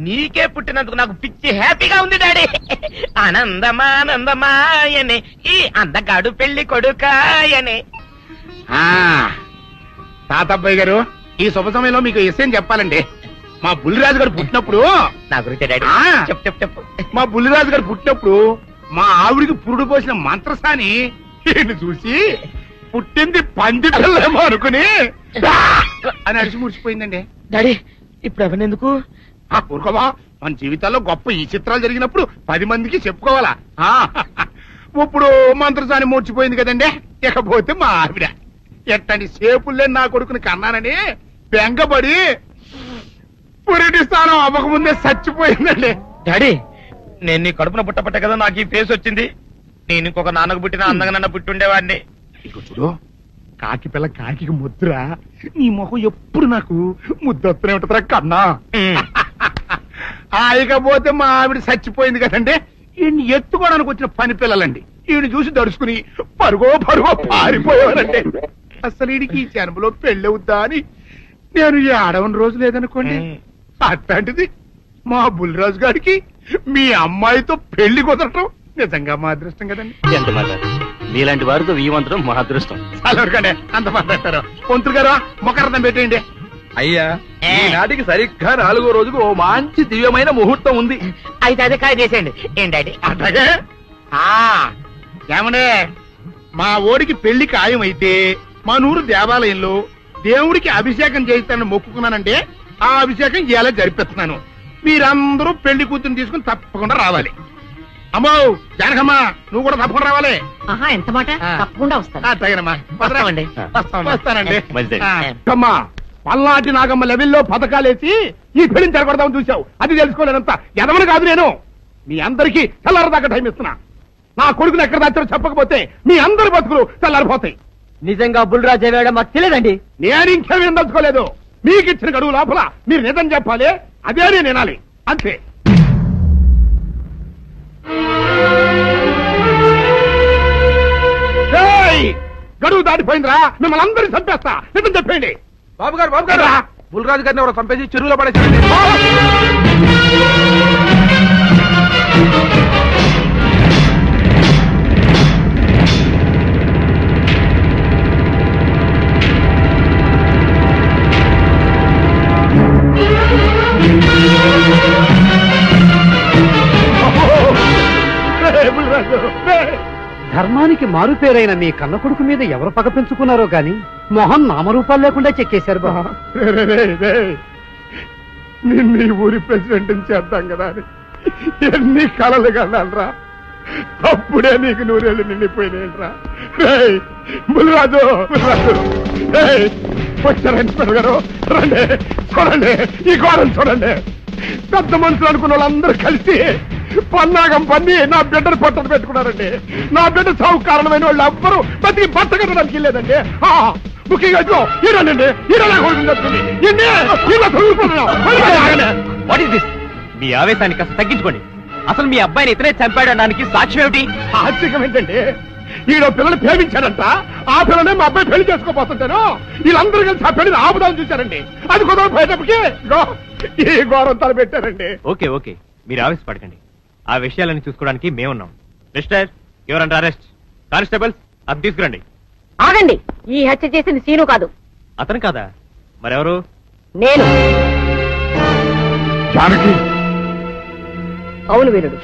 నీకే పుట్టినందుకు నాకు పిచ్చి హ్యాపీగా ఉంది డాడీ. ఆనందమానందమాయనే ఈ అందగాడు పెళ్లి కొడుకాయనే. తాతబ్బాయి గారు ఈ శుభ సమయంలో మీకు విషయం చెప్పాలండి. మా బుల్లిరాజు గారు పుట్టినప్పుడు నా గురించి డాడీ చెప్పు చెప్పు చెప్పు. మా బుల్లిరాజు గారు పుట్టినప్పుడు మా ఆవిడికి పురుడు పోసిన మంత్రసాని ఈయన్ని చూసి పుట్టింది పంది పిల్లేమో అనుకుని అని అడిచి ముడిచిపోయిందండి. డాడీ ఇప్పుడు అవన్నెందుకు? ఊరుకోవా, మన జీవితాల్లో గొప్ప ఈ చిత్రాలు జరిగినప్పుడు 10 మందికి చెప్పుకోవాలా. ఇప్పుడు మంత్రసాని మూర్చిపోయింది కదండి. ఇకపోతే మా ఆవిడ ఎట్టండి సేపుల్లే నా కొడుకుని కన్నానని బెంగపడి పురిటి స్థానం అవ్వకముందే చచ్చిపోయిందండి. డాడీ నేను నీ కడుపున పుట్టపట్ట కదా నాకు ఈ ఫేస్ వచ్చింది. నేను ఇంకొక నాన్నకు పుట్టిన అందంగా నన్ను పుట్టుండేవాడిని. ఇక చూడు, కాకి పిల్ల కాకి ముద్ర, నీ మొహం ఎప్పుడు నాకు ముద్దొత్తనే ఉంటుందిరా కన్నా. ఇకపోతే మా ఆవిడ చచ్చిపోయింది కదండి. ఈయన్ని ఎత్తుకోవడానికి వచ్చిన పని పిల్లలండి ఈయన చూసి దడుచుకుని పరుగో పారిపోయేవారండి. అసలు ఈడికి ఈ జన్మలో పెళ్ళవుద్దా అని నేను ఈ ఆడవని రోజు లేదనుకోండి. అట్లాంటిది మా బుల్లిరాజు గారికి మీ అమ్మాయితో పెళ్లి కుదరటం నిజంగా మా అదృష్టం కదండి. ఎంత మాట, మీలాంటి వారితో వీయమంతరం మా అదృష్టం. చాలవరకండి, అంత మాట్లాడతారు. పొంతులు గారు మొకరదం పెట్టేయండి. అయ్యా ఈనాటికి సరిగ్గా 4వ రోజుకు ఓ మంచి దివ్యమైన ముహూర్తం ఉంది. అయితే అదే కాయ చేసేయండి. ఏంటండి అట్లాగే ఏమనే మా ఓడికి పెళ్లి ఖాయమైతే మా నూరు దేవాలయంలో దేవుడికి అభిషేకం చేయిస్తానని మొక్కుకున్నానంటే ఆ అభిషేకం ఇలా జరిపిస్తున్నాను. మీరందరూ పెళ్లి కూతురు తీసుకుని తప్పకుండా రావాలి. అమ్మో జానకమ్మ, నువ్వు కూడా తప్పకుండా రావాలి. ఎంత మాట, తప్పకుండా వస్తాను. అట్లాగేనమ్మా, వస్తామండి. వస్తానండి. మంచిది. అమ్మా, పల్నాటి నాగమ్మ లెవెల్లో పథకాలేసి ఈ పెళ్లిని జరగొడదామని చూశావు. అది తెలుసుకోలేనంత ఎదమని కాదు నేను. మీ అందరికీ తెల్లారదాకా టైం ఇస్తున్నా. నా కొడుకుని ఎక్కడ దాచారో చెప్పకపోతే మీ అందరి బతుకులు తెల్లారిపోతాయి. నిజంగా బుల్రాజు అయ్యాడో మాకు తెలియదండి. నేను ఇంకేమేం తలుచుకోలేదు. మీకు ఇచ్చిన గడువు లోపల మీరు నిజం చెప్పాలి, అదే నేను వినాలి, అంతే. గడువు దాటిపోయిందిరా, మిమ్మల్ని అందరినీ చంపేస్తా. నిజం చెప్పండి. బాబు గారు బుల్రాజు గారిని ఎవరో చంపేసి చెరువులో పడేసి. ధర్మానికి మారుపేరైన మీ కన్న కొడుకు మీద ఎవరు పగ పెంచుకున్నారో గాని మొహం నామరూపాలు లేకుండా చెక్కేశారు బాబా. నిన్ను ఈ ఊరి ప్రెసిడెంట్ చేద్దాం కదా అని ఎన్ని కలలు కన్నాలరా. అప్పుడే నీకు 100 ఏళ్ళు నిండిపోయినాయిరా. బుల్రాజు వచ్చారండి గారు, రండి చూడండి, ఈ గోడలు చూడండి. పెద్ద మనుషులు అనుకున్న వాళ్ళందరూ కలిసి పన్నాగం పన్ని నా బిడ్డను పొట్టను పెట్టుకున్నారండి. నా బిడ్డ సాగు కారణమైన వాళ్ళు ఎవ్వరూ బతికి బట్ట కట్టడానికి వెళ్ళలేదండి. ముఖ్యంగా ఈరోనండి, మీ ఆవేశాన్ని కాస్త తగ్గించుకోండి. అసలు మీ అబ్బాయిని ఇతనే చంపాడడానికి సాక్ష్యం ఏమిటి? ఆశ్చర్యం ఏంటండి, ఈడో పిల్లలు ప్రేమించాడంట. ఆ పిల్లనే మా అబ్బాయి పెళ్లి చేసుకోపోతుంటాను. వీళ్ళందరూ కలిసి ఆ పెళ్లిని ఆపుదామని చూశారండి. అది కుదరపోయేటప్పటికి ఈ ఘోరం తలపెట్టారండి. ఓకే ఓకే, మీరు ఆవేశపడకండి. ఆ విషయాలను చూసుకోవడానికి మేమున్నాం. మిస్టర్, ఎవరంటే అరెస్ట్. కానిస్టేబుల్స్, అది తీసుకురండి. ఆగండి, ఈ హత్య చేసింది సీను కాదు. అతను కాదా? మరెవరు? నేను. జానకి, అవును వీరుడు,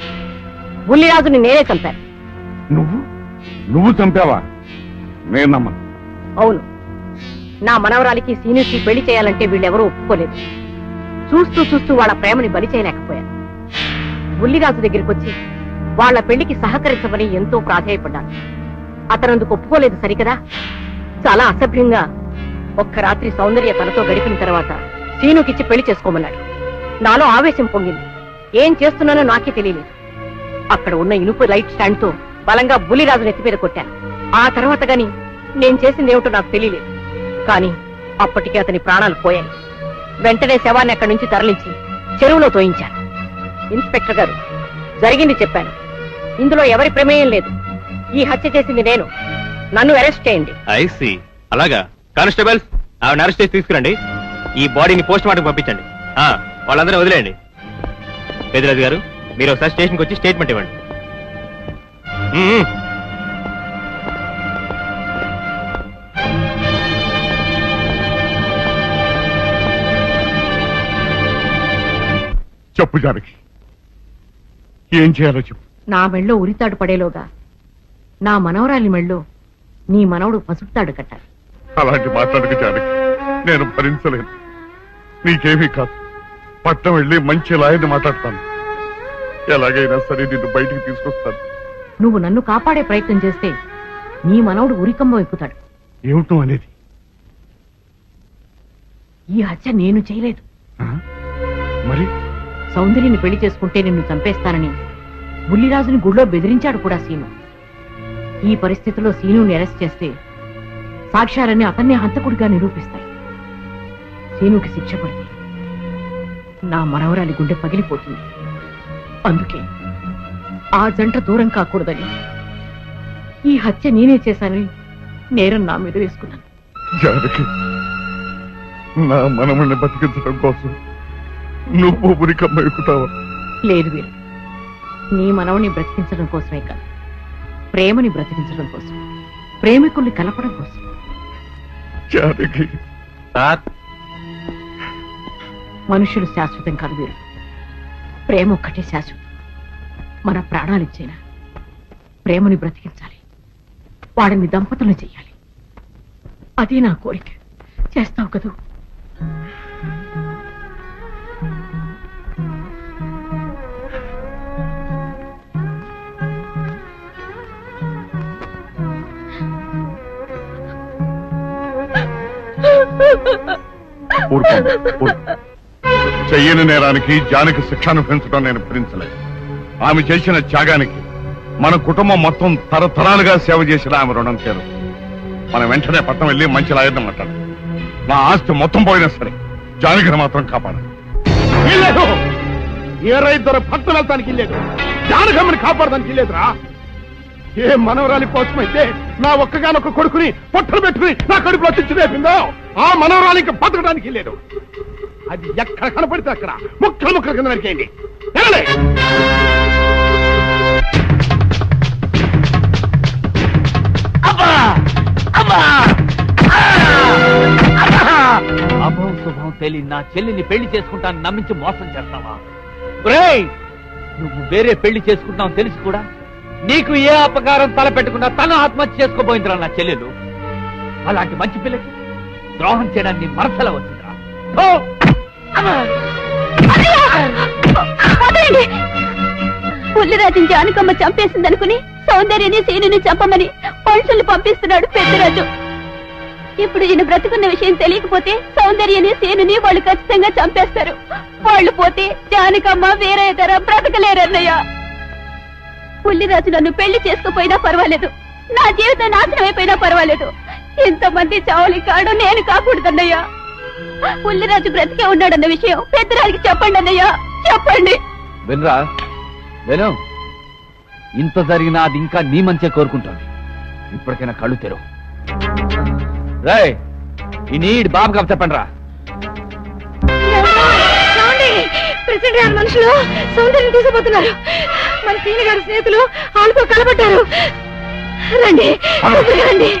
బుల్లిరాజుని నేనే చంపాను. నువ్వు చంపావా? నేను నమ్మను. అవును, నా మనవరాలికి సీనుకి పెళ్లి చేయాలంటే వీళ్ళెవరూ ఒప్పుకోలేదు. చూస్తూ చూస్తూ వాళ్ళ ప్రేమని బలి చేయలేకపోయాను. బుల్లిరాజు దగ్గరికి వచ్చి వాళ్ళ పెళ్లికి సహకరించమని ఎంతో ప్రాధేయపడ్డాను. అతనందుకు ఒప్పుకోలేదు సరికదా. చాలా అసభ్యంగా ఒక్క రాత్రి సౌందర్య తనతో గడిపిన తర్వాత సీనుకిచ్చి పెళ్లి చేసుకోమన్నాడు. నాలో ఆవేశం పొంగింది. ఏం చేస్తున్నానో నాకే తెలియలేదు. అక్కడ ఉన్న ఇనుప లైట్ స్టాండ్ తో బలంగా బుల్లిరాజు నెత్తి మీద కొట్టాను. ఆ తర్వాత గాని నేను చేసిందేమిటో నాకు తెలియలేదు. కానీ అప్పటికే అతని ప్రాణాలు పోయాయి. వెంటనే శవాన్ని అక్కడి నుంచి తరలించి చెరువులో తోయించాను. ఇన్స్పెక్టర్ గారు, జరిగింది చెప్పాను. ఇందులో ఎవరి ప్రమేయం లేదు. ఈ హత్య చేసింది నేను. నన్ను అరెస్ట్ చేయండి. ఐసీ, అలాగా. కానిస్టేబుల్స్, ఆవిడ అరెస్ట్ చేసి తీసుకురండి. ఈ బాడీని పోస్ట్ మార్టం పంపించండి. వాళ్ళందరూ వదిలేయండి. పెద్దరాజు గారు, మీరు ఒకసారి స్టేషన్కి వచ్చి స్టేట్మెంట్ ఇవ్వండి. చెప్పు జానకి, ఏం చేయాలో చెప్పు. నా మెళ్ళో ఉరితాడు పడేలోగా నా మనవరాలి మెళ్ళో నీ మనవడు పసుపుతాడు కట్టాలి. అలాంటి మాట్లాడక జానకి, నేను భరించలేను. నీకేమీ కాదు, పట్నం వెళ్ళి మంచి లాయర్ని మాట్లాడతాను. ఎలాగైనా సరే నిన్ను బయటికి తీసుకొస్తాను. నువ్వు నన్ను కాపాడే ప్రయత్నం చేస్తే నీ మనవడు ఉరికంబం ఎక్కుతాడు. ఏమిటో అనేది? ఈ హత్య నేను చేయలేదు. మరి సౌందర్యని పెళ్లి చేసుకుంటే నిన్ను చంపేస్తానని బుల్లిరాజుని గుడిలో బెదిరించాడు కూడా సీను. ఈ పరిస్థితిలో సీనుని అరెస్ట్ చేస్తే సాక్ష్యాలన్నీ అతన్నే హంతకుడిగా నిరూపిస్తాయి. సీనుకి శిక్ష పడితే నా మనవరాలి గుండె పగిలిపోతుంది. అందుకే ఆ జంట దూరం కాకూడదని ఈ హత్య నేనే చేశానని నేరం నా మీద వేసుకున్నాను. జానకి, నా మనమని బతికించడం కోసం నువ్వు ఉరికమ్మ ఎక్కుతావా? లేదు వీరు, నీ మనవని బ్రతికించడం కోసమే కాదు, ప్రేమని బ్రతికించడం కోసం, ప్రేమికుల్ని కలపడం కోసం. మనుషులు శాశ్వతం కాదు వీరు, ప్రేమ ఒక్కటే శాశ్వతం. మన ప్రాణాలిచ్చైనా ప్రేమని బ్రతికించాలి, వాడిని దంపతులు చెయ్యాలి. అదే నా కోరిక. చేస్తావు కదూ? చెయ్యని నేరానికి జానకి శిక్ష అనుభవించడం నేను భరించలేదు. ఆమె చేసిన త్యాగానికి మన కుటుంబం మొత్తం తరతరాలుగా సేవ చేసిన ఆమె రుణం చేరు. మనం వెంటనే పట్టణం వెళ్ళి మంచి లాయర్ని మాట్లాడు. నా ఆస్తి మొత్తం పోయినా సరే జానకిని మాత్రం కాపాడు. ఏ రైతు పట్టణం వెళ్తానికి లేదు, జానకమ్మని కాపాడడానికి లేదురా. ఏ మనవరాలి కోసమైతే నా ఒక్కగానొక్క కొడుకుని పొట్టలు పెట్టుకుని నా కడుపులో తెచ్చి రేపిందో ఆ మనవరాలికి బతకడానికి లేదు. అది ఎక్కడ కనపడితే అక్కడ ముక్కలు ముక్కల కింద నరికేయండి. అభం శుభం తెలియని నా చెల్లిని పెళ్లి చేసుకుంటాను నమ్మించి మోసం చేస్తావా? నువ్వు వేరే పెళ్లి చేసుకుంటావు తెలిసి కూడా నీకు ఏ అపకారం తలపెట్టకుండా తన ఆత్మహత్య చేసుకోబోయిందిరా నా చెల్లెలు. అలాంటి మంచి పిల్లకి ద్రోహం చేయడాన్ని మనసులో వచ్చిందిరా. పుల్లిరాజుని జానకమ్మ చంపేసిందనుకుని సౌందర్యని సీనుని చంపమని మనుషుల్ని పంపిస్తున్నాడు పెద్దరాజు. ఇప్పుడు ఈయన బ్రతుకున్న విషయం తెలియకపోతే సౌందర్యని సీనుని వాళ్ళు ఖచ్చితంగా చంపేస్తారు. వాళ్ళు పోతే జానకమ్మ వేరే ధర బ్రతకలేరన్నయ్య. పుల్లిరాజు నన్ను పెళ్లి చేసుకోపోయినా పర్వాలేదు, నా జీవితం నాశనం అయిపోయినా పర్వాలేదు, ఇంతమంది చావులి కాడు నేను కాకూడదన్నయ్యా. పుల్లిరాజు బ్రతికే ఉన్నాడన్న విషయం పెద్దరాజుకి చెప్పండి అన్నయ్యా, చెప్పండి. వినరా విను, ఇంత జరిగినా అది ఇంకా నీ మంచిగా కోరుకుంటుంది. ఇప్పటికైనా కళ్ళు తెరు. రాయ్ ఈ నీడ్ బాబు కప్ చెప్పండి రా. ప్రెసిడెంట్ గారి మనుషులు సౌందర్యం తీసుకుపోతున్నారు. మన సీని గారి స్నేహితులు వాళ్ళతో కలబడ్డారు. రండి రండి.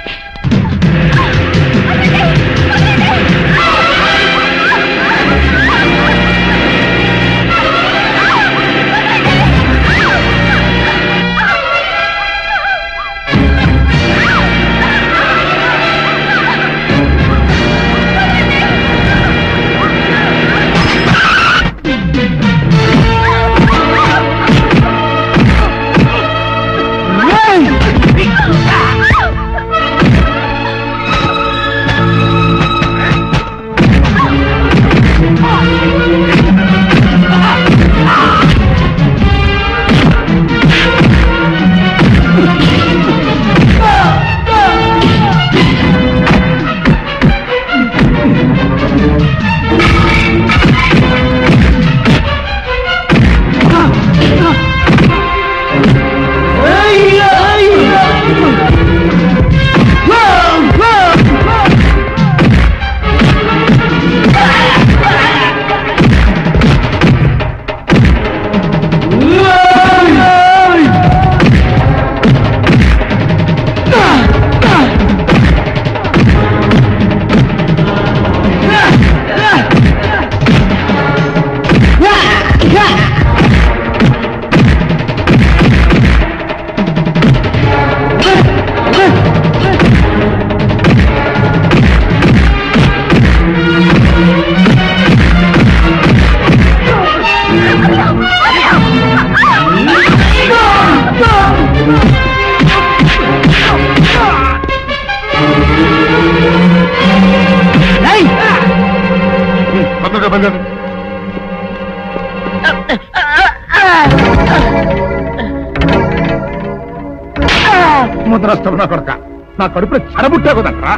ముద్రష్టం నా కొడక, నా కడుపులో చెడబుట్టాకుదంటరా.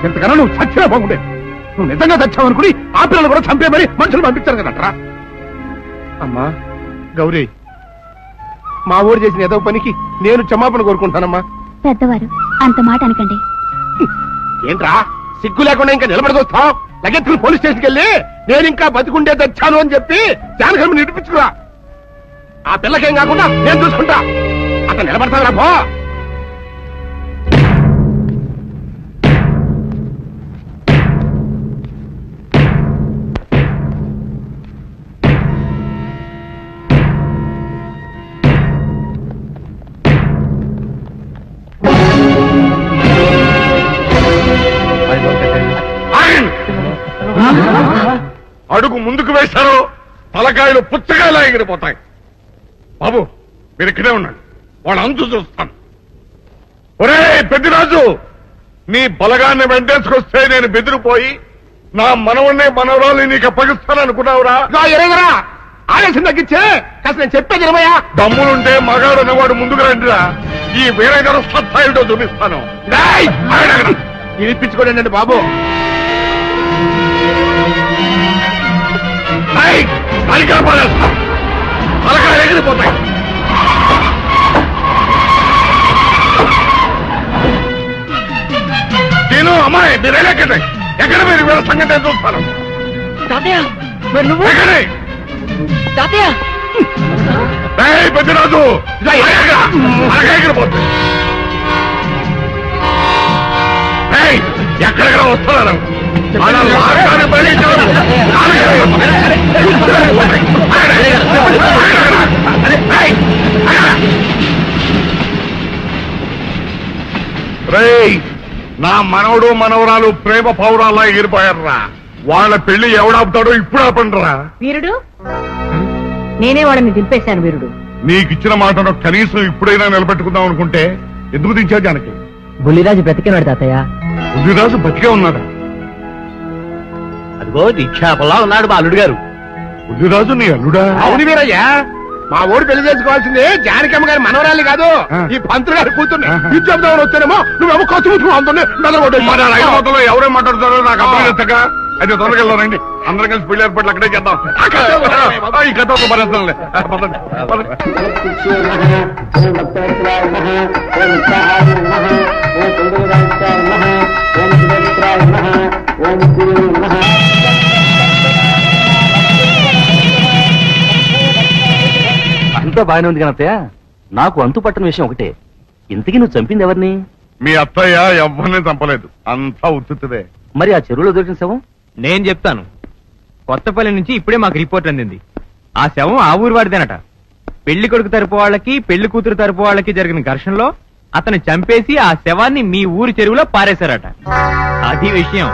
ఇంతకన్నా నువ్వు చచ్చినా బాగుండేది. నువ్వు నిజంగా చచ్చావనుకుని ఆ పిల్లలు కూడా చంపే మరి మనుషులు పంపించారు కదంటరా. అమ్మా గౌరీ, మా ఊరు చేసిన ఏదో పనికి నేను క్షమాపణ కోరుకుంటానమ్మా. పెద్దవారు అంత మాట అనకండి. ఏంట్రా సిగ్గు లేకుండా ఇంకా నిలబడదొస్తావు? లగెత్తులు పోలీస్ స్టేషన్కి వెళ్ళి నేను ఇంకా బతికుండే తెచ్చాను అని చెప్పి జానకమ్మ నిడిపించుకురా. ఆ పిల్లకేం కాకుండా నేను చూసుకుంటా. అక్కడ నిలబడతావురా పో. అడుగు ముందుకు వేశారు తలకాయలు పుచ్చకాయలా ఎగిరిపోతాయి. బాబు మీరు ఇక్కడే ఉండండి, వాళ్ళ అంచు చూస్తాను. ఒరే పెద్దిరాజు, నీ బలగాన్ని వెంటేసుకొస్తే నేను బెదిరిపోయి నా మనవన్నే మనవరాలు నీకు అప్పగిస్తాననుకున్నావురా? ఎరగరా ఆవేశం తగ్గించే కాస్త నేను చెప్పేది ఇరవయా. దమ్ములుంటే మగాడు అనేవాడు ముందుకు రండిరా, ఈ వీరగర సత్తా ఏమిటో చూపిస్తాను. ఇప్పించుకోండి బాబు. తలకాయలు ఎగిరిపోతాయి. నేను అమ్మాయి మీరు ఎక్కడే ఎక్కడ మీరు వీళ్ళ సంగతి నేను చూస్తాను. పెద్దరాజు ఎగిరిపోతుంది. ఎక్కడెక్కడ వస్తున్నారు నా మనవడు మనవరాలు ప్రేమ పౌరాల్లా ఎగిరిపోయారా. వాళ్ళ పెళ్లి ఎవడాపుతాడో ఇప్పుడు ఆపండిరా. వీరుడు, నేనే వాళ్ళని దింపేశాను. వీరుడు, నీకిచ్చిన మాటను కనీసం ఇప్పుడైనా నిలబెట్టుకుందాం అనుకుంటే ఎందుకు దించావు జానకి? బుల్లిరాజు బ్రతికినాడు తాతయ్య. బుల్లిరాజు బతికే ఉన్నాడా? అదిగో నిక్షేపంలా ఉన్నాడు మా అల్లుడు గారు. బుల్లిరాజు నీ అల్లుడా? అవును వీరయ్యా, మా ఊరు పెళ్లి చేసుకోవాల్సింది జానకమ్మ గారి మనవరాలి కాదు, ఈ పంతులు గారి కూతుర్ని. ఇచ్చేద్దామని వచ్చానేమో నువ్వేమో ఖర్చు అందులో ఎవరేం మాట్లాడుతారో నాకు అర్థం. అయితే త్వరగా వెళ్ళారండి, అందరం కలిసి పెళ్లి ఏర్పాట్లు అక్కడే చేద్దాం. ఈ కథ భరేస్తానులే. అంతా బాగానే ఉంది కనత్తయ్య, నాకు అంతు పట్టని విషయం ఒకటే. ఇంతకీ నువ్వు చంపింది ఎవరిని? మీ అత్తయ్య ఎవరిని చంపలేదు, అంతా ఉత్తుదే. మరి ఆ చెరువులో దొరికిన శవం? నేను చెప్తాను. కొత్తపల్లి నుంచి ఇప్పుడే మాకు రిపోర్ట్ అందింది. ఆ శవం ఆ ఊరు వాడిదేనట. పెళ్లి కొడుకు తరపు వాళ్ళకి పెళ్లి కూతురు తరపు వాళ్ళకి జరిగిన ఘర్షణలో అతను చంపేసి ఆ శవాన్ని మీ ఊరి చెరువులో పారేశారట. అది విషయం.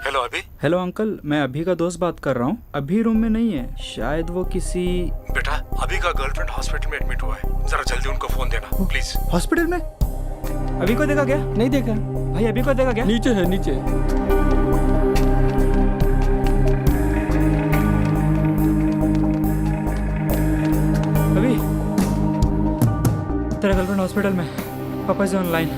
हेलो अभी। हेलो अंकल, मैं अभी का दोस्त बात कर रहा हूँ. अभी रूम में नहीं है, शायद वो किसी. बेटा अभी का गर्लफ्रेंड हॉस्पिटल में एडमिट हुआ है, जरा जल्दी उनको फोन देना प्लीज. हॉस्पिटल में? अभी को देखा क्या? नहीं देखा भाई. अभी को देखा क्या? नीचे है नीचे. अभी तेरा गर्लफ्रेंड हॉस्पिटल में, पापा से ऑनलाइन.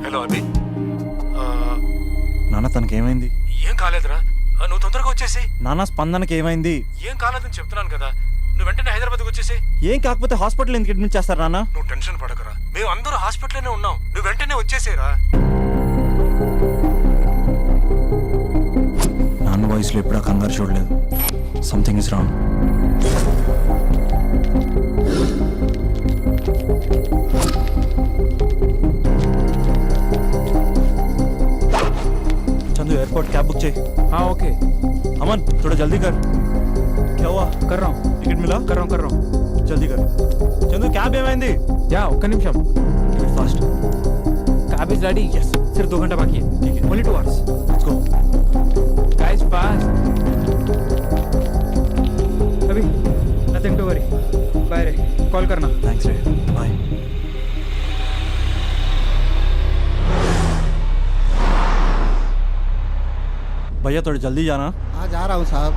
హలో అభి. నాన్న తనకి ఏమైంది? ఏం కాలేదురా, నువ్వు తొందరగా వచ్చేసి. నాన్న స్పందనకి ఏమైంది? ఏం కాలేదని చెప్తున్నాను కదా, నువ్వు వెంటనే హైదరాబాద్కి వచ్చేసి. ఏం కాకపోతే హాస్పిటల్ ఎందుకు అడ్మిట్ చేస్తారు నాన్న? నువ్వు టెన్షన్ పడకరా, మేము అందరూ హాస్పిటల్లోనే ఉన్నాం, నువ్వు వెంటనే వచ్చేసేరా. నాన్న వాయిస్లో ఎప్పుడా కంగారు చూడలేదు. Something is wrong. Chandu airport cab book चाहिए. हाँ ओके. अमन थोड़ा जल्दी कर. क्या हुआ? कर रहा हूँ. टिकट मिला? कर रहा हूँ. जल्दी कर. चंदू कैब ఏమైంది? యా ఒక్క నిమిషం. Fast. Cab is ready. Yes. सिर्फ 2 घंटा बाकी है. ठीक है. Only 2 hours. Let's go. Guys fast. अभी नथिंग टू वरी. बाय रे. कॉल करना. थैंक्स रे. बाय. भैया थोड़ी जल्दी जाना. हाँ जा रहा हूँ साहब.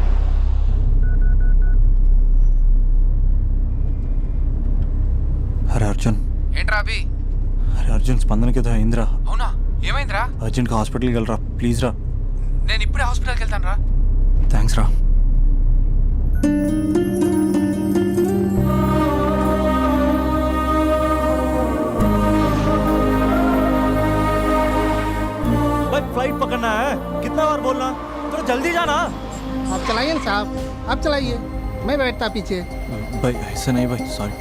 अरे अर्जुन. ఏంట్రా అభి? अरे अर्जुन స్పందనకి ఏదో అయిందిరా. అవునా? ఏమైందిరా? అర్జెంట్గా హాస్పిటల్కి వెళ్ళరా ప్లీజ్ రా. నేను ఇప్పుడే హాస్పిటల్కి వెళ్తాను రా. థ్యాంక్స్ రా. फ्लाइट पकड़ना है, कितना बार बोलना, थोड़ा जल्दी जाना. आप चलाइए ना साहब, आप चलाइए, मैं बैठता पीछे. भाई ऐसा नहीं भाई, सॉरी,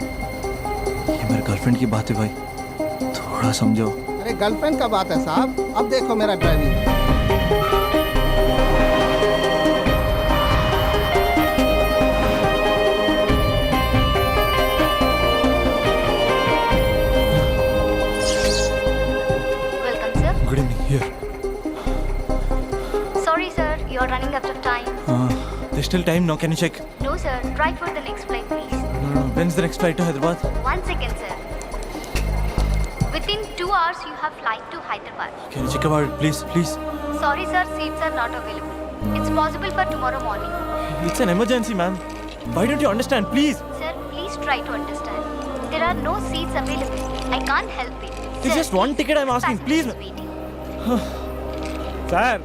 ये मेरे गर्लफ्रेंड की बात है भाई, थोड़ा समझो. अरे गर्लफ्रेंड का बात है साहब, अब देखो मेरा driving. Welcome sir. Good evening, here. Sorry sir, you are running out of time. There's still time now, can you check? No sir, try for the next flight please. No, when's the next flight to Hyderabad? 1 second sir. Within 2 hours you have flight to Hyderabad. Can you check about it, please, please? Sorry sir, seats are not available. It's possible for tomorrow morning. It's an emergency, ma'am. Why don't you understand, please? Sir, please try to understand. There are no seats available. I can't help it. It's just one ticket I'm asking, please. Sir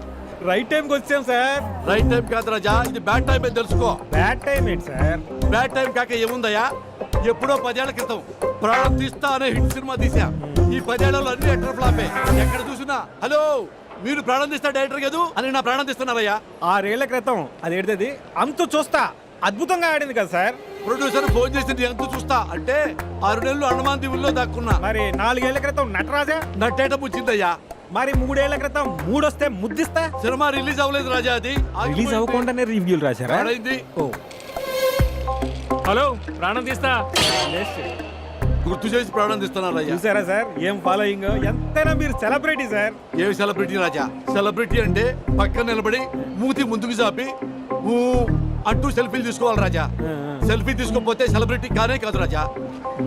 right టైంకి వచ్చాం sir. Right time కాదు రాజా, ఇది bad time అని తెలుసుకో. Bad time ఏంటి sir? Bad time కాక ఏముందయ్యా, ఎప్పుడో 10 ఏళ్ల క్రితం ప్రాణం తీస్తా అనే హిట్ సినిమా తీసా. ఈ 10 ఏళ్లలో అన్ని ఎటర్ ఫ్లాపే. ఎక్కడ చూసినా హలో మీరు ప్రాణం తీస్తా డైరెక్టర్ కదూ అని నా ప్రాణం తీస్తున్నారయ్యా. 6 ఏళ్ల క్రితం అదేంటిది అంతు చూస్తా అద్భుతంగా ఆడింది కదా సార్. ప్రొడ్యూసర్ ఫోన్ చేసింది ఎంత చూస్తా అంటే 6 నెలలు అండమాన్ దీవుల్లో దాక్కున్నా. మరి 4 ఏళ్ల క్రితం నటరాజా నట్టేట పుచ్చిందయ్యా. మరి 3 ఏళ్ల క్రితం 3 వస్తే ముద్దిస్తా. సినిమా రిలీజ్ అవ్వలేదు రాజా, అది రిలీజ్ అవ్వకుండానే రివ్యూలు రాశారా? ఓ హలో ప్రాణం తీస్తా గుర్తు చేసి ప్రాణం తీస్తున్నారయ్యా. చూసారా సార్ ఏం ఫాలోయింగ్? ఎంతైనా మీరు సెలబ్రిటీ సార్. ఏమి సెలబ్రిటీ రాజా? సెలబ్రిటీ అంటే పక్కన నిలబడి మూతి ముందుకు చాపి అంటూ సెల్ఫీలు తీసుకోవాలి రాజా. సెల్ఫీ తీసుకోకపోతే సెలబ్రిటీ కానే కాదు రాజా.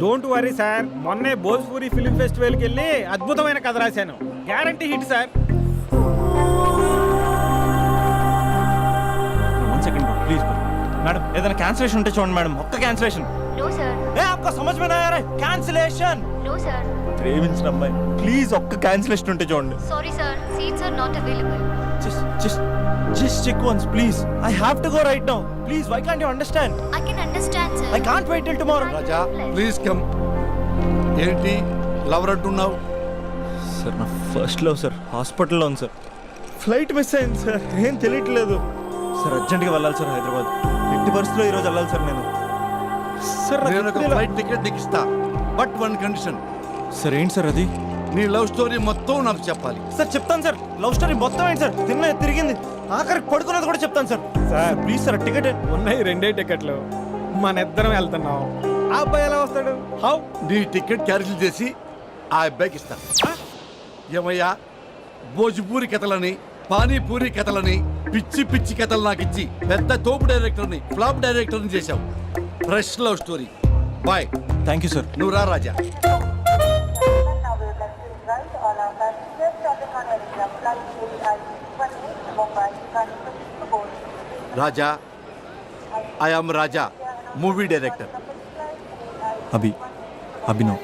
డోంట్ వరీ సార్, మొన్నే భోజ్పూరి ఫిల్మ్ ఫెస్టివల్ కి వెళ్ళి అద్భుతమైన కథ రాశాను. Guarantee hit sir. 1 second please madam, ఏదైనా క్యాన్సిలేషన్ ఉంటే చూడండి మేడం, ఒక్క క్యాన్సిలేషన్. No sir. ఏ आपको समझ में नहीं आ रहा है? कैंसिलेशन. No sir. ప్రేమించిన అమ్మాయి ప్లీజ్ ఒక్క క్యాన్సిలేషన్ ఉంటే చూడండి. Sorry sir, seats are not available. Just check once please. I have to go right now. Please, why can't you understand? I can understand sir. I can't wait till tomorrow. Raja please come. ఏంటి lover అంటున్నావు? Sir నా first love sir, హాస్పిటల్లో ఉంది sir. Flight miss అయింది sir, ఏం తెలియట్లేదు sir. అర్జెంట్గా వెళ్ళాలి సార్ హైదరాబాద్. ఎట్టి పరిస్థితుల్లో ఈరోజు వెళ్ళాలి సార్ నేను. సార్ నేను ఒక ఫ్లైట్ టికెట్ నీకు ఇస్తా, బట్ 1 కండిషన్. సార్ ఏంటి సార్ అది? నీ లవ్ స్టోరీ మొత్తం నాకు చెప్పాలి. సార్ చెప్తాను సార్, లవ్ స్టోరీ మొత్తం ఏంటి సార్? తిరిగింది ఆఖరికి పడుకున్నది కూడా చెప్తాను sir. Sir please sir, ticket ఉన్నాయి 2 టికెట్లు, మన ఇద్దరం వెళ్తున్నాం. ఆ అబ్బాయి ఎలా వస్తాడు? హౌ? నీ టికెట్ క్యాన్సిల్ చేసి ఆ అబ్బాయికి ఇస్తా. ఏమయ్యా, భోజ్పూరి కథలని పానీపూరి కథలని పిచ్చి పిచ్చి కథలు నాకు ఇచ్చి పెద్ద తోపు డైరెక్టర్ని ఫ్లాప్ డైరెక్టర్ని చేశావు. Fresh love story. Bye. Thank you sir. నువ్వు రా Raja. Raja, I am Raja, movie director. Abhinav.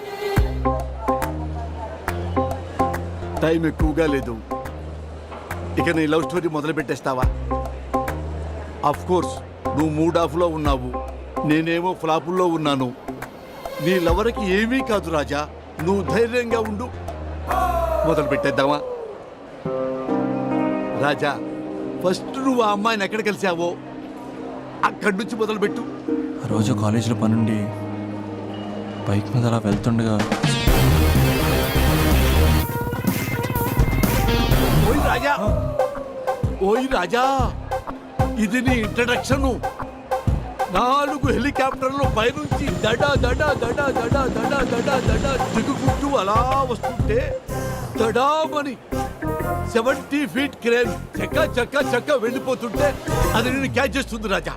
Time ఎక్కువగా లేదు, ఇక నీ లవ్ స్టోరీ మొదలు పెట్టేస్తావా? అఫ్ కోర్స్ నువ్వు మూడ్ ఆఫ్లో ఉన్నావు, నేనేమో ఫ్లాపుల్లో ఉన్నాను. నీ లవర్కి ఏమీ కాదు రాజా, నువ్వు ధైర్యంగా ఉండు. మొదలు పెట్టేద్దామా? రాజా, ఫస్ట్ నువ్వు ఆ అమ్మాయిని ఎక్కడ కలిసావో అక్కడి నుంచి మొదలుపెట్టు. ఆ రోజు కాలేజీలో పనుండి బైక్ మీద అలా వెళ్తుండగా ఓయ్ రాజా, ఇది నీ ఇంట్రడక్షన్. 4 హెలికాప్టర్లు పైనుంచి దడా దడా దడా దడా దడా దడా దడా దిగుకుంటూ అలా వస్తుంటే దడామని 70 ఫీట్ క్రేన్ చక్క చక్క చక్క వెళ్ళిపోతుంటే అది నేను క్యాచ్ చేస్తుంది రాజా.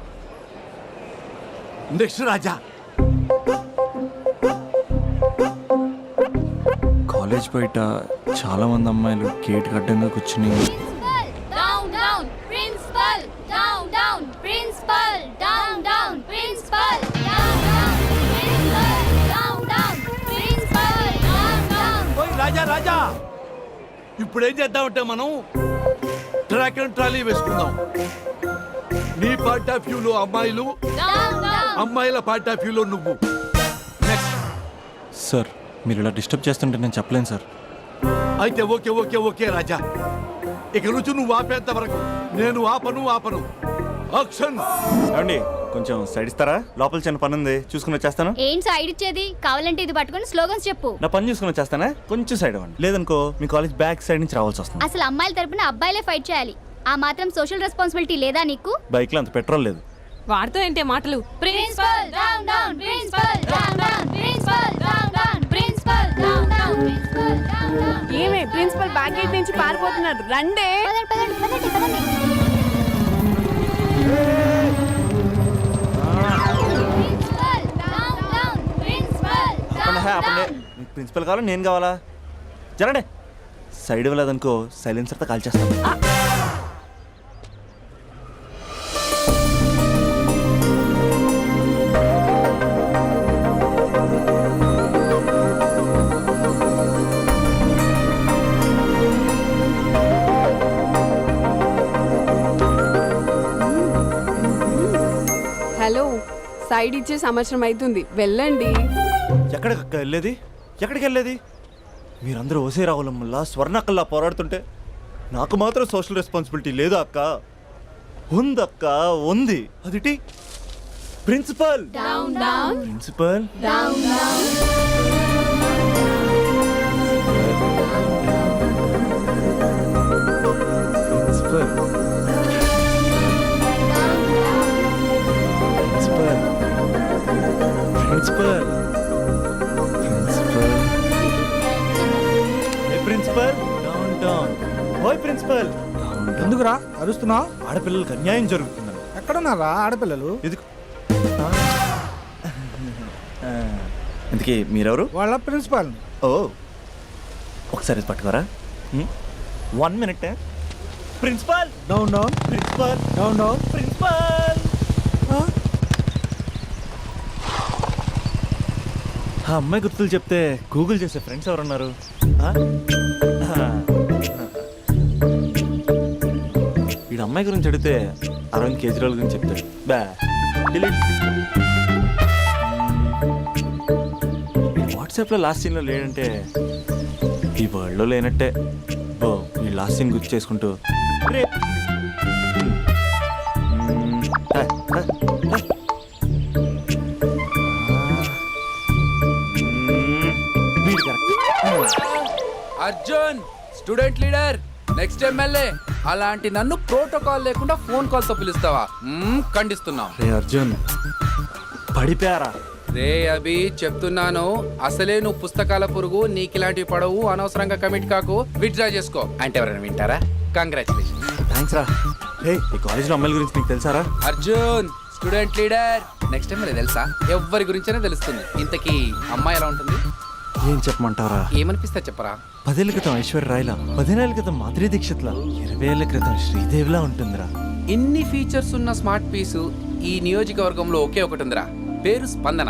నెక్స్ట్ రాజా, కాలేజ్ బయట చాలా మంది అమ్మాయిలు గేట్ అడ్డంగా కూర్చుని Down, down, principal. Down, down, principal. Down, down, principal. Down, down, principal. Down, down, principal. Down, down. ఓయ్ రాజా రాజా, ఇప్పుడు ఏం చేద్దామంటే మనం ట్రాక్ అండ్ ట్రాలీ వేసుకుందాం. నీ పార్ట్ ఆఫ్ వ్యూలో అమ్మాయిలు, అమ్మాయిల పార్ట్ ఆఫ్ వ్యూలో నువ్వు. నెక్స్ట్. సార్ మీరు ఇలా డిస్టర్బ్ చేస్తుంటే నేను చెప్పలేను సార్. అయితే ఓకే ఓకే ఓకే రాజా, ఇక నుంచి నువ్వు ఆపేంత వరకు నేను ఆపను. యాక్షన్. ఏమండి కొంచెం సైడ్ ఇస్తారా? లోపల చిన్న పని ఉంది, చూసుకుని వచ్చేస్తాను. ఏం సైడ్ ఇచ్చేది? కావాలంటే ఇది పట్టుకొని స్లోగన్స్ చెప్పు. నా పని చూసుకుని వచ్చేస్తానా? కొంచెం సైడ్ అవ్వండి, లేదనుకో మీ కాలేజ్ బ్యాక్ సైడ్ నుంచి రావాల్సి వస్తుంది. అసలు అమ్మాయిల తరపున అబ్బాయిలే ఫైట్ చేయాలి. ఆ మాత్రం సోషల్ రెస్పాన్సిబిలిటీ లేదా నీకు? బైక్ లో అంత పెట్రోల్ లేదు. వాడుతో ఏంటే మాటలు? Principal down down, principal down down, principal down down, principal down down, principal down down. ఏమే ప్రిన్సిపల్ బ్యాక్ గేట్ నుంచి పారిపోతున్నాడు, రండే. ప్రిన్సిపల్ కావాలా నేను కావాలా? జరండి. సైడ్ ఇవ్వలేదనుకో సైలెన్సర్తో కాల్ చేస్తాను. హలో, సైడ్ ఇచ్చే సంవత్సరం అవుతుంది, వెళ్ళండి. ఎక్కడికి వెళ్ళేది? ఎక్కడికి వెళ్ళేది? మీరందరూ ఓసే రావులమ్మల్లా స్వర్ణక్కల్లా పోరాడుతుంటే నాకు మాత్రం సోషల్ రెస్పాన్సిబిలిటీ లేదా అక్క? ఉందక్క, ఉంది. అదిటి principal. Principal principal principal down down. ఓయ్ ప్రిన్సిపల్. ఎందుకురా అరుస్తున్నావు? ఆడపిల్లలకు అన్యాయం జరుగుతుందని. ఎక్కడున్నారా ఆడపిల్లలు? ఇందుకే మీరెవరు? వాళ్ళ ప్రిన్సిపాల్. ఓ ఒకసారి పట్టుకోరా. 1 minute. Principal down down, principal down down, principal. ఆ అమ్మాయి గుర్తులు చెప్తే గూగుల్ చేసే ఫ్రెండ్స్ ఎవరున్నారు? వీడు అమ్మాయి గురించి అడిగితే అరవింద్ కేజ్రీవాల్ గురించి చెప్తాడు. బా డిలీట్. వాట్సాప్లో లాస్ట్ సీన్లో లేడంటే ఈ వరల్డ్లో లేనట్టే. ఓ ఈ లాస్ట్ సీన్ గుర్తు చేసుకుంటూ Arjun student leader, next MLA. అలాంటి నన్ను ప్రోటోకాల్ లేకుండా ఫోన్ కాల్ తో పిలుస్తావా? ఖండిస్తున్నావు. రే అర్జున్ పడిపోయారా? రే అభి చెప్తున్నాను, అసలే నువ్వు పుస్తకాల పురుగు, నీకు ఇలాంటివి పడవు, అనవసరంగా కమిట్ కాకు, విత్డ్రా చేసుకో. అంటే ఎవరైనా వింటారా? కంగ్రాచులేషన్. థ్యాంక్స్ రా. రే ఈ కాలేజ్లో అమ్మాయిల గురించి నీకు తెలుసారా? Arjun student leader, next MLA తెలుసా? ఎవరి గురించైనా తెలుస్తుంది. ఇంతకీ అమ్మాయి ఎలా ఉంటుంది? ఏం చెప్పమంటారా? ఏమనిపిస్తా చెప్పరా. 10 ఏళ్ల క్రితం ఐశ్వర్య రాయ్లా, 10 ఏళ్ల క్రితం మాధురి దీక్షిత్లా, 20 ఏళ్ల క్రితం శ్రీదేవిలా ఉంటుందిరా. ఇన్ని ఫీచర్స్ ఉన్న స్మార్ట్ పీసు ఈ నియోజకవర్గంలో ఒకే ఒకటి ఉందిరా, పేరు స్పందన.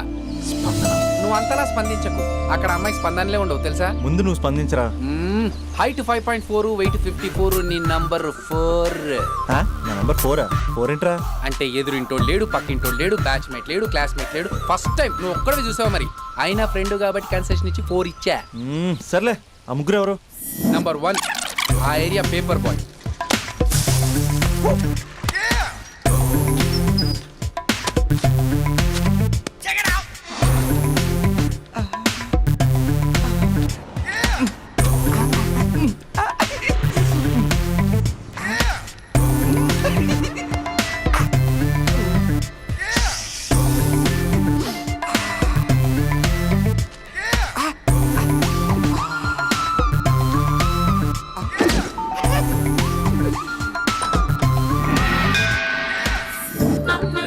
నువ్వు అంతలా స్పందించకు, అక్కడ అమ్మాయి స్పందనలే ఉండవు తెలుసా. ముందు నువ్వు స్పందించరా. హైట్ 5.4, వెయిట్ 54, నీ నంబర్ 4. నా నంబర్ 4. 4 ఏంట్రా? అంటే ఎదురింటోడు లేడు, పక్కింటోడు లేడు, బ్యాచ్మేట్ లేడు, క్లాస్మేట్ లేడు. ఫస్ట్ టైం నువ్వు ఒక్కడే చూసావు, మరి అయినా ఫ్రెండ్ కాబట్టి కన్సెషన్ ఇచ్చి 4 ఇచ్చా. సర్లే, ఆ ముగ్గురు ఎవరు? నంబర్ 1 ఆ ఏరియా పేపర్ బాయ్.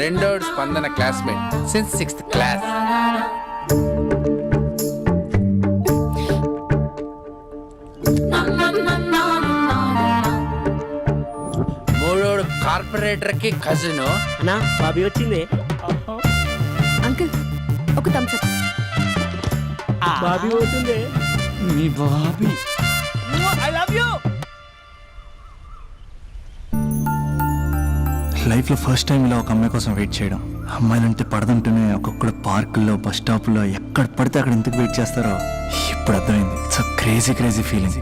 రెండోడు Spandana classmate since 6th class. మూడోడు కార్పొరేటర్ కి కజిన్. అన్నా బాబీ వచ్చింది. అంకుల్ ఒక థమ్స్ అప్. బాబీ వచ్చింది. మీ Bobby I love you. Life లో ఫస్ట్ టైం ఇలా ఒక అమ్మాయి కోసం వెయిట్ చేయడం. అమ్మాయిలంటే పడదంటూనే ఒక్కొక్కడు పార్కుల్లో బస్ స్టాపుల్లో ఎక్కడ పడితే అక్కడ ఎందుకు వెయిట్ చేస్తారో ఇప్పుడు అర్థమైంది. It's crazy crazy feeling.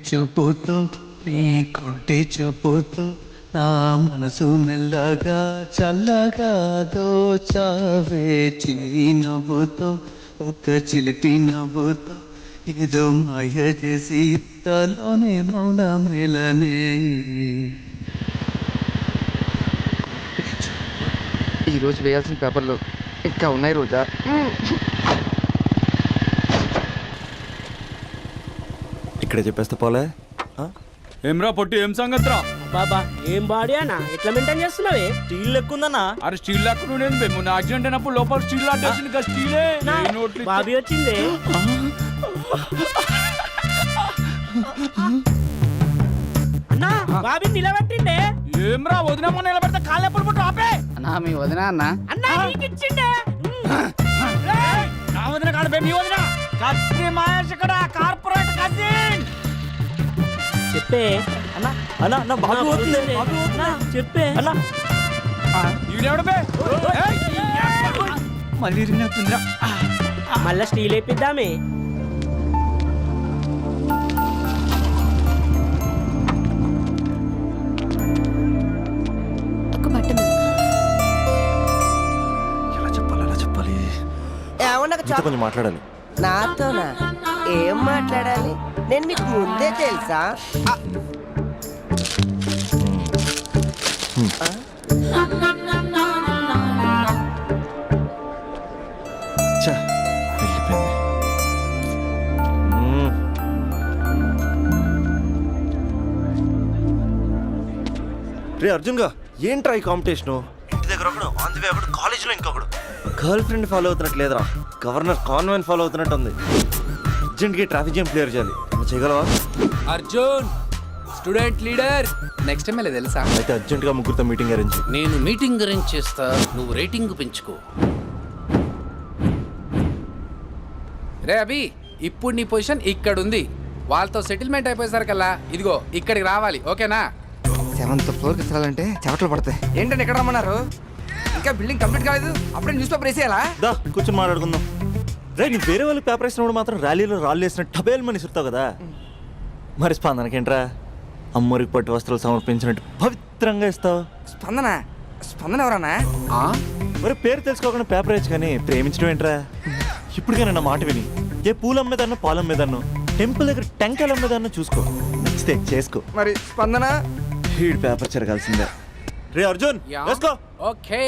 చూపుతూ నీ కొంటి చూపుతూ నా మనసు మెల్లగా చల్లగా దోచావే చిరి నవ్వుతో ఒక చిలిపి నవ్వుతో ఏదో మాయ చేసి తలోనే మౌన మేలనే. ఈరోజు వేయాల్సిన పేపర్లు ఇంకా ఉన్నాయి రోజా. ఇక్కడే చెప్పేస్తా పోలే. ఏమ్రా పొట్టి ఏం సంగతిరా? బాబా ఏం బాడీ అన్న ఎట్లా మెయింటైన్ చేస్తున్నావే? స్టీల్ లెక్కుందన్నా. అరే స్టీల్ లెక్క నుండి మొన్న యాక్సిడెంట్ అయినప్పుడు లోపల స్టీల్ లాంటి స్టీలే బాబీ వచ్చింది. అన్నా బాబీ నిలబెట్టిండే. ఏమ్రా వదినమ్మ నిలబెడితే కాళ్ళు ఎప్పుడు పుట్టు ఆపే. అన్నా మీ వదిన అన్న అన్నా నీకు ఇచ్చిండే. నా వదిన కాదు బే, మీ వదిన. కత్తి మహేష్ ఇక్కడ కార్పొరేట్ కజిన్. చెప్పే అన్నా అన్నా నా బాబు పోతుంది. చెప్పే అన్నా ఈడెవడు బే? మళ్ళీ ఇరిగినట్టుందిరా. మళ్ళా స్టీల్ వేపిద్దామే. కొంచెం మాట్లాడాలి. నాతోనా? ఏం మాట్లాడాలి? నేను మీకు ముందే తెలుసా? రే అర్జున్ గా ఏంట్రా ఈ కాంపిటీషన్? ఇంటి దగ్గర ఒకడు, ఆన్ ది వే ఒకడు, కాలేజీలో ఇంకొకడు. గర్ల్ ఫ్రెండ్ ఫాలో అవుతున్నట్టు లేదురా, గవర్నర్ కాన్వెంట్ ఫాలో అవుతున్నట్టు ఉంది. అర్జెంట్గా ట్రాఫిక్ జామ్ క్లియర్ చేయాలి. చేయగలవా? Arjun student leader next MLA తెలుసా? అయితే అర్జెంట్గా ముగ్గురితో మీటింగ్ అరేంజ్. నేను మీటింగ్ అరేంజ్ చేస్తా, నువ్వు రేటింగ్ పెంచుకో. రే అభి, ఇప్పుడు నీ పొజిషన్ ఇక్కడ ఉంది. వాళ్ళతో సెటిల్మెంట్ అయిపోయేసరికల్లా ఇదిగో ఇక్కడికి రావాలి, ఓకేనా? 7th ఫ్లోర్కి వెళ్ళాలంటే చెమటలు పడతాయి. ఏంటంటే ఎక్కడ రమ్మన్నారు? ఇంకా బిల్డింగ్ కంప్లీట్ కాలేదు, అప్పుడే న్యూస్ పేపర్ వేసేయాలా? దా కూర్చొని మాట్లాడుకుందాం. రే నువ్వు వేరే వాళ్ళకి పేపర్ వేసినప్పుడు మాత్రం ర్యాలీలో రాళ్ళు వేసిన టబేల్ మని ఇస్తావు కదా, మరి స్పందనకేంట్రా అమ్మరికి పట్టు వస్త్రాలు సమర్పించినట్టు పవిత్రంగా ఇస్తావు? స్పందన స్పందన ఎవరన్నా? మరి పేరు తెలుసుకోకుండా పేపర్ వేయచ్చు కానీ ప్రేమించడం ఏంట్రా? ఇప్పటికైనా నా మాట విని ఏ పూలు అమ్మేదాన్నో పాలు అమ్మేదాన్నో టెంపుల్ దగ్గర టెంకాయలు అమ్మేదాన్నో చూసుకో, నచ్చితే చేసుకో. మరి స్పందన హీడ్ పేపర్ చెరగాల్సిందే. రే అర్జున్ వేసుకో. ఓకే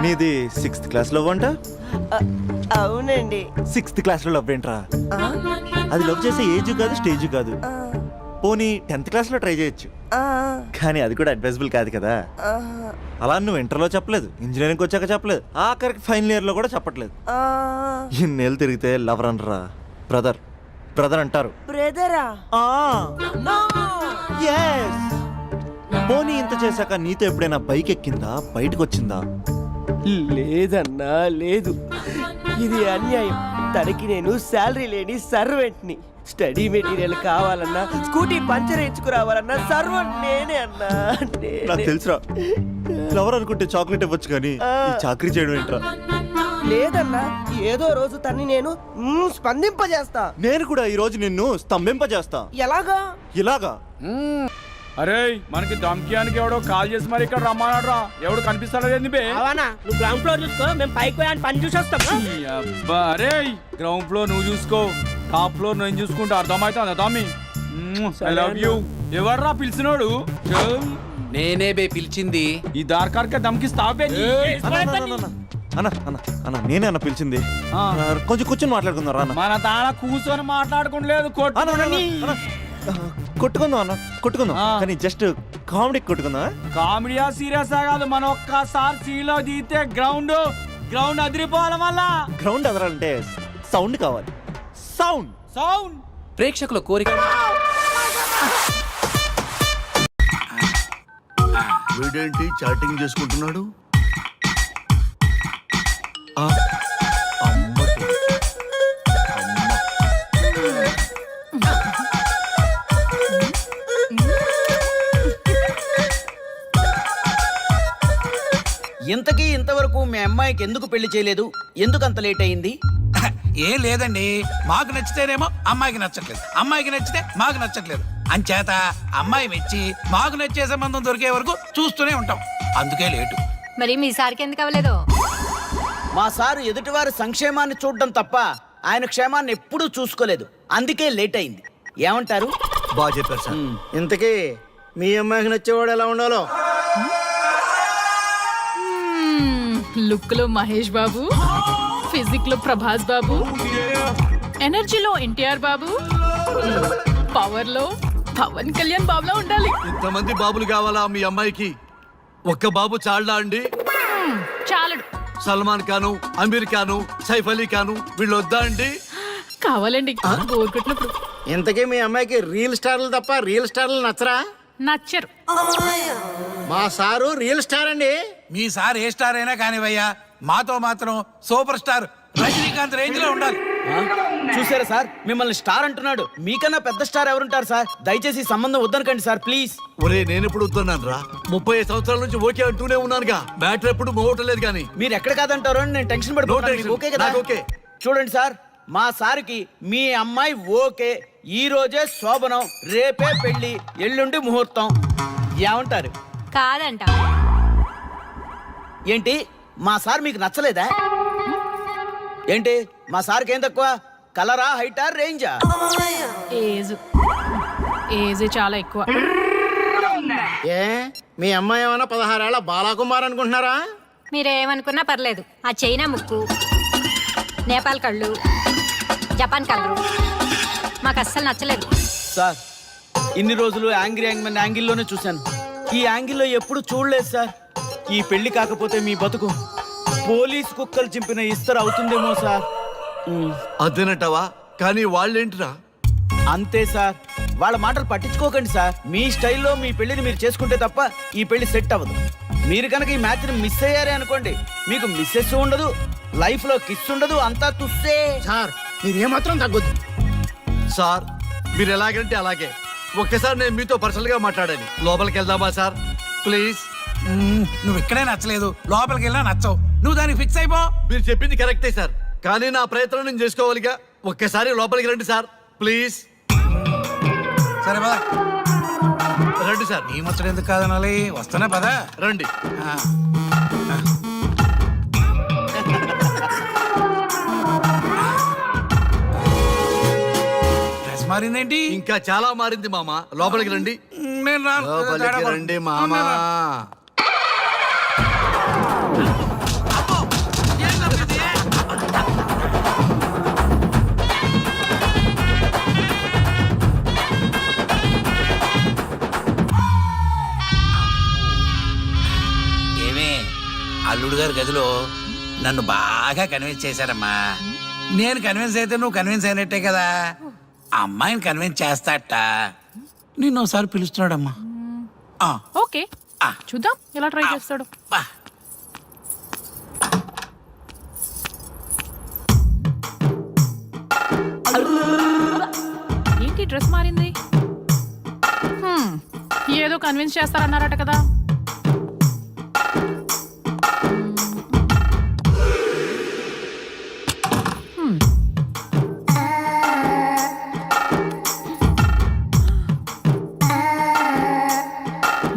నీది 6th క్లాస్ లవ్ అంట? అవునండి. 6th క్లాస్ లో లవ్ ఏంట్రా? అది లవ్ చేసే ఏజ్ కాదు, స్టేజ్ కాదు. పోనీ 10th క్లాస్ లో ట్రై చేయొచ్చు, కానీ అది కూడా అడ్వైజబుల్ కాదు కదా. అలా నువ్వు ఇంటర్లో చెప్పలేదు, ఇంజనీరింగ్ వచ్చాక చెప్పలేదు, ఆఖరికి ఫైనల్ ఇయర్ లో కూడా చెప్పట్లేదు. ఇన్నేళ్ళు తిరిగితే లవర్ అనరా, బ్రదర్ బ్రదర్ అంటారు. బ్రదరా? పోనీ ఇంత చేశాక నీతో ఎప్పుడైనా బైక్ ఎక్కిందా, బయటకు వచ్చిందా? లేదన్నా లేదు, ఇది అన్యాయం. తనకి నేను శాలరీ లేని సర్వెంట్ని. స్టడీ మెటీరియల్ కావాలన్నా, స్కూటీ పంచర్ వేయించుకురావాలన్నా సర్వెంట్ నేనే అన్నా. నాకు తెలుసురా, ఫ్లవర్ అనుకుంటే చాక్లెట్ ఇవ్వచ్చు కానీ ఈ చాకరీ చేయడం ఏంట్రా? లేదన్నా, ఏదో రోజు తన్ని నేను స్పందింపజేస్తా. నేను కూడా ఈ రోజు నిన్ను స్తంభింపజేస్తా. ఎలాగా? ఇలాగా? అరే మనకి దమ్కియానికి ఎవడో కాల్ చేసి మరి ఇక్కడ రమ్మన్నాడు. ఎవడు కనిపిస్తాడో నువ్వు గ్రౌండ్ ఫ్లోర్ చూసుకో, మేము పైకి పోయి పని చూసి వస్తాం. అబ్బా అరే గ్రౌండ్ ఫ్లోర్ నువ్వు చూసుకో, టాప్ ఫ్లోర్ నేను చూసుకుంటా. అర్థమవుతుందా తమ్మి? I love you. ఎవర్రా పిలిచినోడు? నేనే బే పిలిచింది. ఈ దార్కార్కే దమ్కిస్తావే? అన్న అన్న అన్న నేనే అన్న పిలిచింది. కొంచెం కూర్చొని మాట్లాడుకుందాం రా. మన తాన కూర్చొని మాట్లాడుకోలేదు, కొట్టుకుందాం అన్న, కొట్టుకుందాం కానీ జస్ట్ కామెడీ కొట్టుకుందాం. కామెడీయా సీరియస్ కాదు, మన ఒక్కసారి సీలో దిగితే గ్రౌండ్ గ్రౌండ్ అదిరిపోవాలి మళ్ళా. గ్రౌండ్ అదరాలంటే సౌండ్ కావాలి. సౌండ్ సౌండ్ ప్రేక్షకుల కోరిక. వీడేంటి చాటింగ్ చేసుకుంటున్నాడు? ఇంతకీ ఇంతవరకు మీ అమ్మాయికి ఎందుకు పెళ్లి చేయలేదు? ఎందుకు అంత లేట్ అయింది? ఏం లేదండి, మాకు నచ్చితేనేమో అమ్మాయికి నచ్చట్లేదు, అమ్మాయికి నచ్చితే మాకు నచ్చట్లేదు. అంచేత అమ్మాయి మెచ్చి మాకు నచ్చే సంబంధం దొరికే వరకు చూస్తూనే ఉంటాం. అందుకే లేటు. మరి మీ సార్కి ఎందుకు అవ్వలేదు? మా సారు ఎదుటివారి సంక్షేమాన్ని చూడడం తప్ప ఆయన క్షేమాన్ని ఎప్పుడూ చూసుకోలేదు. అందుకే లేట్ అయింది. ఏమంటారు? బాగా చెప్పారు సార్. ఇంతకీ మీ అమ్మాయికి నచ్చేవాడు ఎలా ఉండాలో? లుక్ లో మహేష్ బాబు, ఫిజిక్ లో ప్రభాస్ బాబు, ఎనర్జీలో ఎన్టీఆర్ బాబు, పవర్ లో పవన్ కళ్యాణ్ బాబులా ఉండాలి. ఇంతమంది బాబులు కావాలా మీ అమ్మాయికి? ఒక్క బాబు చాలడా అండి? చాలడు. సల్మాన్ ఖాను, అమీర్ ఖాను, సైఫ్ అలీ ఖాను వీళ్ళు వద్దా అండి? కావాలండి బోర్ కొట్టినప్పుడు. ఇంతకీ మీ అమ్మాయికి రియల్ స్టార్లు తప్ప రియల్ స్టార్లు నచ్చరా? నచ్చరు. మా సారు రియల్ స్టార్ అండి. మీ సార్ ఏ స్టార్ అయినా కానివయ్యా, మాతో మాత్రం సూపర్ స్టార్ రజనీకాంత్ రేంజ్ లో ఉండాలి. చూసారా సార్, మిమ్మల్ని స్టార్ అంటున్నాడు. మీకన్నా పెద్ద స్టార్ ఎవరుంటారు సార్? దయచేసి సంబంధం వద్దనకండి సార్, ప్లీజ్. ఒరే నేను ఎప్పుడు వస్తున్నాను రా? 30 సంవత్సరాల నుంచి ఓకే అంటూనే ఉన్నానుగా. బ్యాటర్ ఎప్పుడు మోగటలేదు కానీ. మీరు ఎక్కడ కాదంటారో అని నేను టెన్షన్ పడిపోతున్నాను. ఓకే కదా? ఓకే. చూడండి సార్, మా సార్కి మీ అమ్మాయి ఓకే. ఈ రోజే శోభనం, రేపే పెళ్లి, ఎల్లుండి ముహూర్తం. ఏమంటారు? కాదంట. ఏంటి మా సార్ మీకు నచ్చలేదా? ఏంటి మా సార్కి ఏం తక్కువ? కలరా, హైటా, రేంజా? ఏజ్ చాలా ఎక్కువ. ఏ మీ అమ్మాయి ఏమన్నా 16 ఏళ్ల బాలాకుమార్ అనుకుంటున్నారా? మీరేమనుకున్నా పర్లేదు. ఆ చైనా ముక్కు, నేపాల్ కళ్ళు, జపాన్ కలరు మాకు అస్సలు నచ్చలేదు. సార్ ఇన్ని రోజులు యాంగిల్లోనే చూశాను. ఈ యాంగిల్లో ఎప్పుడు చూడలేదు సార్. ఈ పెళ్లి కాకపోతే మీ బతుకు పోలీస్ కుక్కలు చింపిన ఇస్తరు అవుతుందేమో సార్. అదేనటవా? కానీ వాళ్ళేంటిరా? అంతే సార్, వాళ్ళ మాటలు పట్టించుకోకండి సార్. మీ స్టైల్లో మీ పెళ్లిని మీరు చేసుకుంటే తప్ప ఈ పెళ్లి సెట్ అవ్వదు. మీరు కనుక ఈ మ్యాచ్ని మిస్ అయ్యారే అనుకోండి, మీకు మిస్సెస్ ఉండదు, లైఫ్ లో కిస్ ఉండదు, అంతా తుస్సే. సార్ మీరు ఏమాత్రం తగ్గొద్దు సార్. మీరు ఎలాగంటే అలాగే. ఒక్కసారి నేను మీతో పర్సనల్ గా మాట్లాడాలి. లోపలికి వెళ్దామా సార్? ప్లీజ్. నువ్వు ఇక్కడే నచ్చలేదు, లోపలికి వెళ్ళా నచ్చవు. నువ్వు దానికి ఫిక్స్ అయిపో. మీరు చెప్పింది కరెక్టే సార్, కానీ నా ప్రయత్నం నేను చేసుకోవాలిగా. ఒక్కసారి లోపలికి రండి సార్, ప్లీజ్. సరే పదా రండి సార్. నీ ముచ్చట ఎందుకు కాదనాలి? వస్తానా పదా, రండి. డ్రెస్ మారిందేంటి? ఇంకా చాలా మారింది మామ. లోపలికి రండి. నేను రాను. లోపలికి రండి మామ. ఏమే, అల్లుడు గారి గదిలో నన్ను బాగా కన్విన్స్ చేశారమ్మా. నేను కన్విన్స్ అయితే నువ్వు కన్విన్స్ అయినట్టే కదా. అమ్మాయిని కన్విన్స్ చేస్తాట. నిన్ను ఒకసారి పిలుస్తున్నాడమ్మా. ఓకే, చూద్దాం ఎలా ట్రై చేస్తాడు. ఏంటి డ్రెస్ మారింది? ఏదో కన్విన్స్ చేస్తారన్నారట కదా.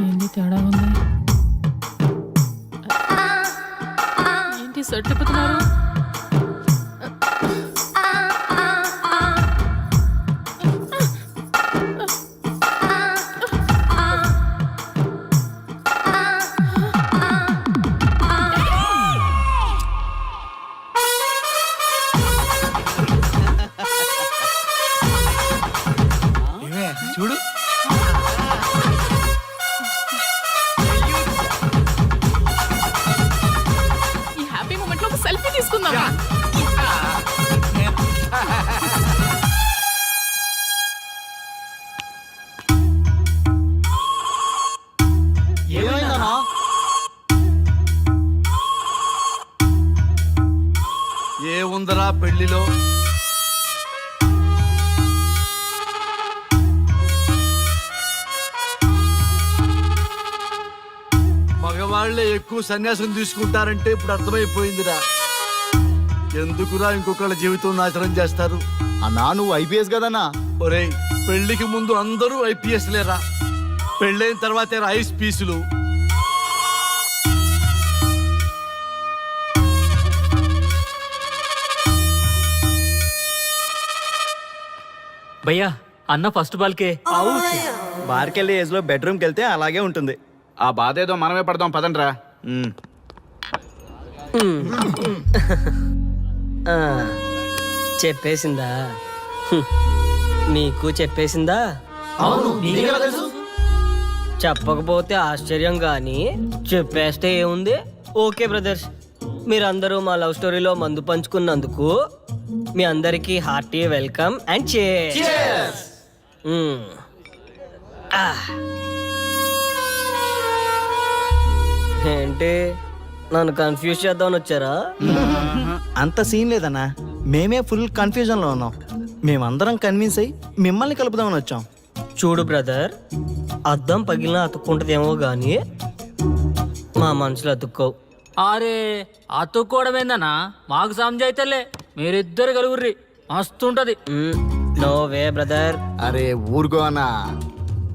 ఏంటి తేడా ఉంది? ఏంటి సెట్ తిప్పుతున్నారు? చూడు, ఈ హ్యాపీ మూమెంట్ లో ఒక సెల్ఫీ తీసుకుందాం. ఏమైందన్నా? ఏముందరా పెళ్లిలో? మగవాళ్లే ఎక్కువ సన్యాసం తీసుకుంటారంటే ఇప్పుడు అర్థమైపోయిందిరా. ఎందుకురా ఇంకొకళ్ళ జీవితం నాశనం చేస్తారు? అన్నా నువ్వు ఐపీఎస్ కదన్నా. ఒరేయ్, పెళ్లికి ముందు అందరూ ఐపీఎస్ లేరా, పెళ్ళైన తర్వాతే ఐస్ పీసులు. భయ్యా అన్న ఫస్ట్ బాల్కే బార్కెళ్ళి ఏజ్ లో బెడ్రూమ్కి వెళ్తే అలాగే ఉంటుంది. ఆ బాధ ఏదో మనమే పడదాం పదండ్రా. చెప్పేసిందా? నీకు చెప్పేసిందా? చెప్పకపోతే ఆశ్చర్యం గాని చెప్పేస్తే ఏముంది? ఓకే బ్రదర్స్, మీరందరూ మా లవ్ స్టోరీలో మందు పంచుకున్నందుకు మీ అందరికీ హార్టీ వెల్కమ్ అండ్ cheers. ఏంటి నన్ను కన్ఫ్యూజ్ చేద్దామని వచ్చారా? అంత సీన్ లేదన్నా, మేమే ఫుల్ కన్ఫ్యూజన్ లో ఉన్నాం. మేమందరం కన్విన్స్ అయ్యి మిమ్మల్ని కలుపుదామని వచ్చాం. చూడు బ్రదర్, అద్దం పగిలిన అతుక్కుంటదేమో గాని మా మనసులో అతుక్కోవు. అరే అతుక్కోవడమేందన్నా, మాకు సంజాయితేలే, మీరిద్దరు కలుగుర్రి మస్తుంటది. No way brother. అరే ఊరుకో అన్నా.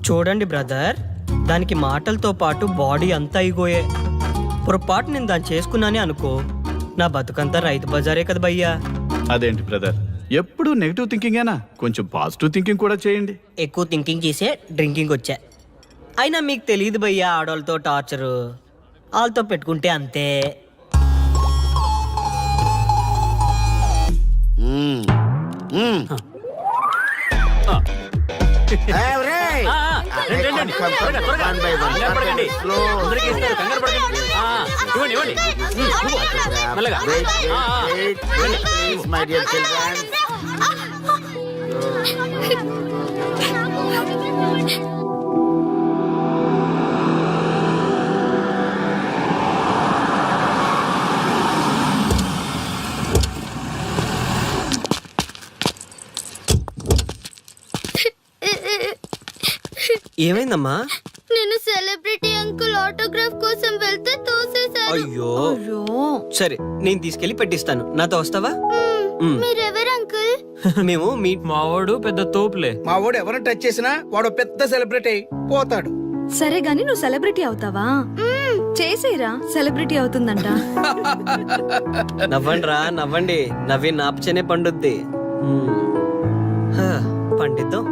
చూడండి బ్రదర్, దానికి మాటలతో పాటు బాడీ అంతా అయిపోయే. పొరపాటు నేను దాన్ని చేసుకున్నానే అనుకో, నా బతుకంతా రైతు బజారే కదా భయ్యా. అదేంటి బ్రదర్, ఎప్పుడు నెగిటివ్ థింకింగేనా? కొంచెం పాజిటివ్ థింకింగ్ కూడా చేయండి. ఎక్కువ థింకింగ్ చేసే డ్రింకింగ్ వచ్చా. అయినా మీకు తెలియదు భయ్యా ఆడవాళ్ళతో టార్చరు. వాళ్ళతో పెట్టుకుంటే అంతే. ఏమైందమ్మా? నేను సెలబ్రిటీ అంకుల్ ఆటోగ్రాఫ్ కోసం వెళ్తే తోసేశారు. అయ్యో, సరే నేను తీసుకెళ్లి పెట్టిస్తాను. నాతో వస్తావా? మీరెవరు అంకుల్? మేము మీ మావాడు పెద్ద తోపులే. మా వాడు ఎవరైనా టచ్ చేసినా వాడు పెద్ద సెలబ్రిటీ పోతాడు. సరే గాని నువ్వు సెలబ్రిటీ అవుతావా? చేసేరా, సెలబ్రిటీ అవుతుందంట. నవ్వండి రా, నవ్వండి. నవ్వి నాపచనే పండుద్ది. పండిద్దాం.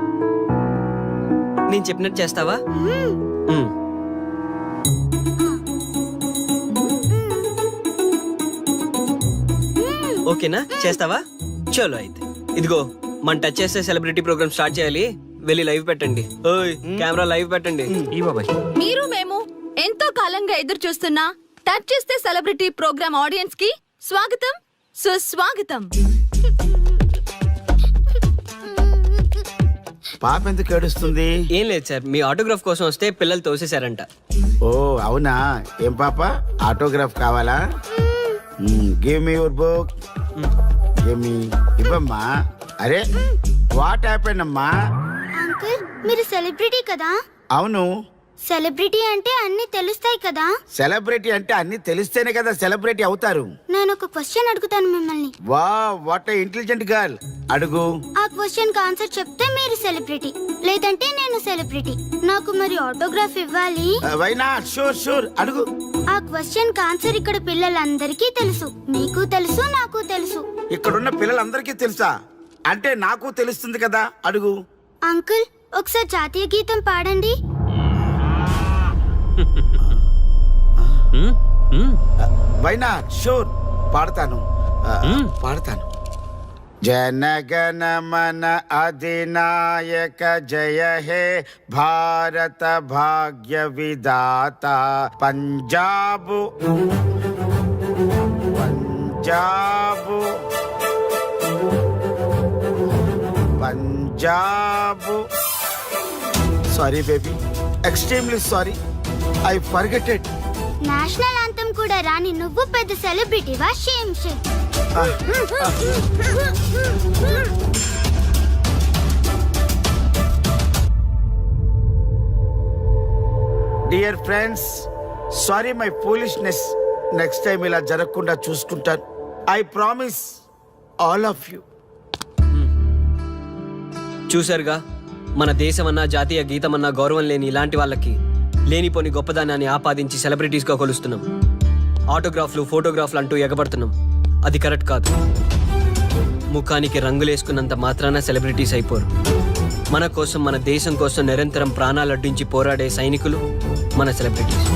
నేను చెప్పినట్టు చేస్తావా? ఓకేనా? చేస్తావా? చలో అయితే. ఇదిగో మన టచ్ చేస్తే సెలబ్రిటీ ప్రోగ్రామ్ స్టార్ట్ చేయాలి. వెళ్ళి లైవ్ పెట్టండి. ఓయ్ కెమెరా లైవ్ పెట్టండి. ఈ బాబాయ్, మీరు మేము ఎంతో కాలంగా ఎదురు చూస్తున్నా టచ్ చేస్తే సెలబ్రిటీ ప్రోగ్రామ్ ఆడియన్స్ కి స్వాగతం, సుస్వాగతం. పాప ఎందుకు ఏడుస్తుంది? ఏం లేదు సార్, మీ ఆటోగ్రాఫ్ కోసం వస్తే పిల్లలు తోసేశారంట. ఓ అవునా? ఏం పాప, ఆటోగ్రాఫ్ కావాలా? Give me your book. Give me. ఇవ్వమ్మా. అరే వాట్ హ్యాపెండ్ అమ్మా? అంకుల్ మీరు సెలబ్రిటీ కదా? అవును. సెలబ్రిటీ అంటే అన్ని తెలుస్తాయి కదా? సెలబ్రిటీ అంటే అన్ని తెలిస్తేనే కదా సెలబ్రిటీ అవుతారు. నేను ఒక క్వశ్చన్ అడుగుతాను మిమ్మల్ని. వా వాట్ ఇంటెలిజెంట్ గర్ల్. అడుగు. ఆ క్వశ్చన్ కి ఆన్సర్ చెప్తే మీరు సెలబ్రిటీ, లేదంటే నేను సెలబ్రిటీ. నాకు మరి ఆటోగ్రాఫ్ ఇవ్వాలి. Why not? షూర్ షూర్, అడుగు. ఆ క్వశ్చన్ కి ఆన్సర్ ఇక్కడ పిల్లలందరికీ తెలుసు. మీకు తెలుసు, నాకు తెలుసు. ఇక్కడున్న పిల్లలందరికీ తెలుసా? అంటే నాకు తెలుస్తుంది కదా. అడుగు. అంకుల్ ఒకసారి జాతీయ గీతం పాడండి. Why not? షూర్, పాడతాను. పాడతాను. జనగణ మన అధినాయక జయ హే భారత భాగ్య విధాత Punjab Punjab Punjab sorry baby, extremely sorry, I forget it. National anthem కూడా రాని నువ్వు పెద్ద సెలబ్రిటీవా? Shame shame. Dear friends, sorry my foolishness. Next time ఇలా జరగకుండా చూసుకుంటాను. I promise all of you. చూశారుగా, మన దేశమన్నా జాతీయ గీతమన్నా గౌరవం లేని ఇలాంటి వాళ్ళకి లేనిపోని గొప్పదానాన్ని ఆపాదించి సెలబ్రిటీస్గా కొలుస్తున్నాం. ఆటోగ్రాఫ్లు, ఫోటోగ్రాఫ్లు అంటూ ఎగబడుతున్నాం. అది కరెక్ట్ కాదు. ముఖానికి రంగులేసుకున్నంత మాత్రాన సెలబ్రిటీస్ అయిపోరు. మన కోసం, మన దేశం కోసం నిరంతరం ప్రాణాలు అడ్డించి పోరాడే సైనికులు మన సెలబ్రిటీస్.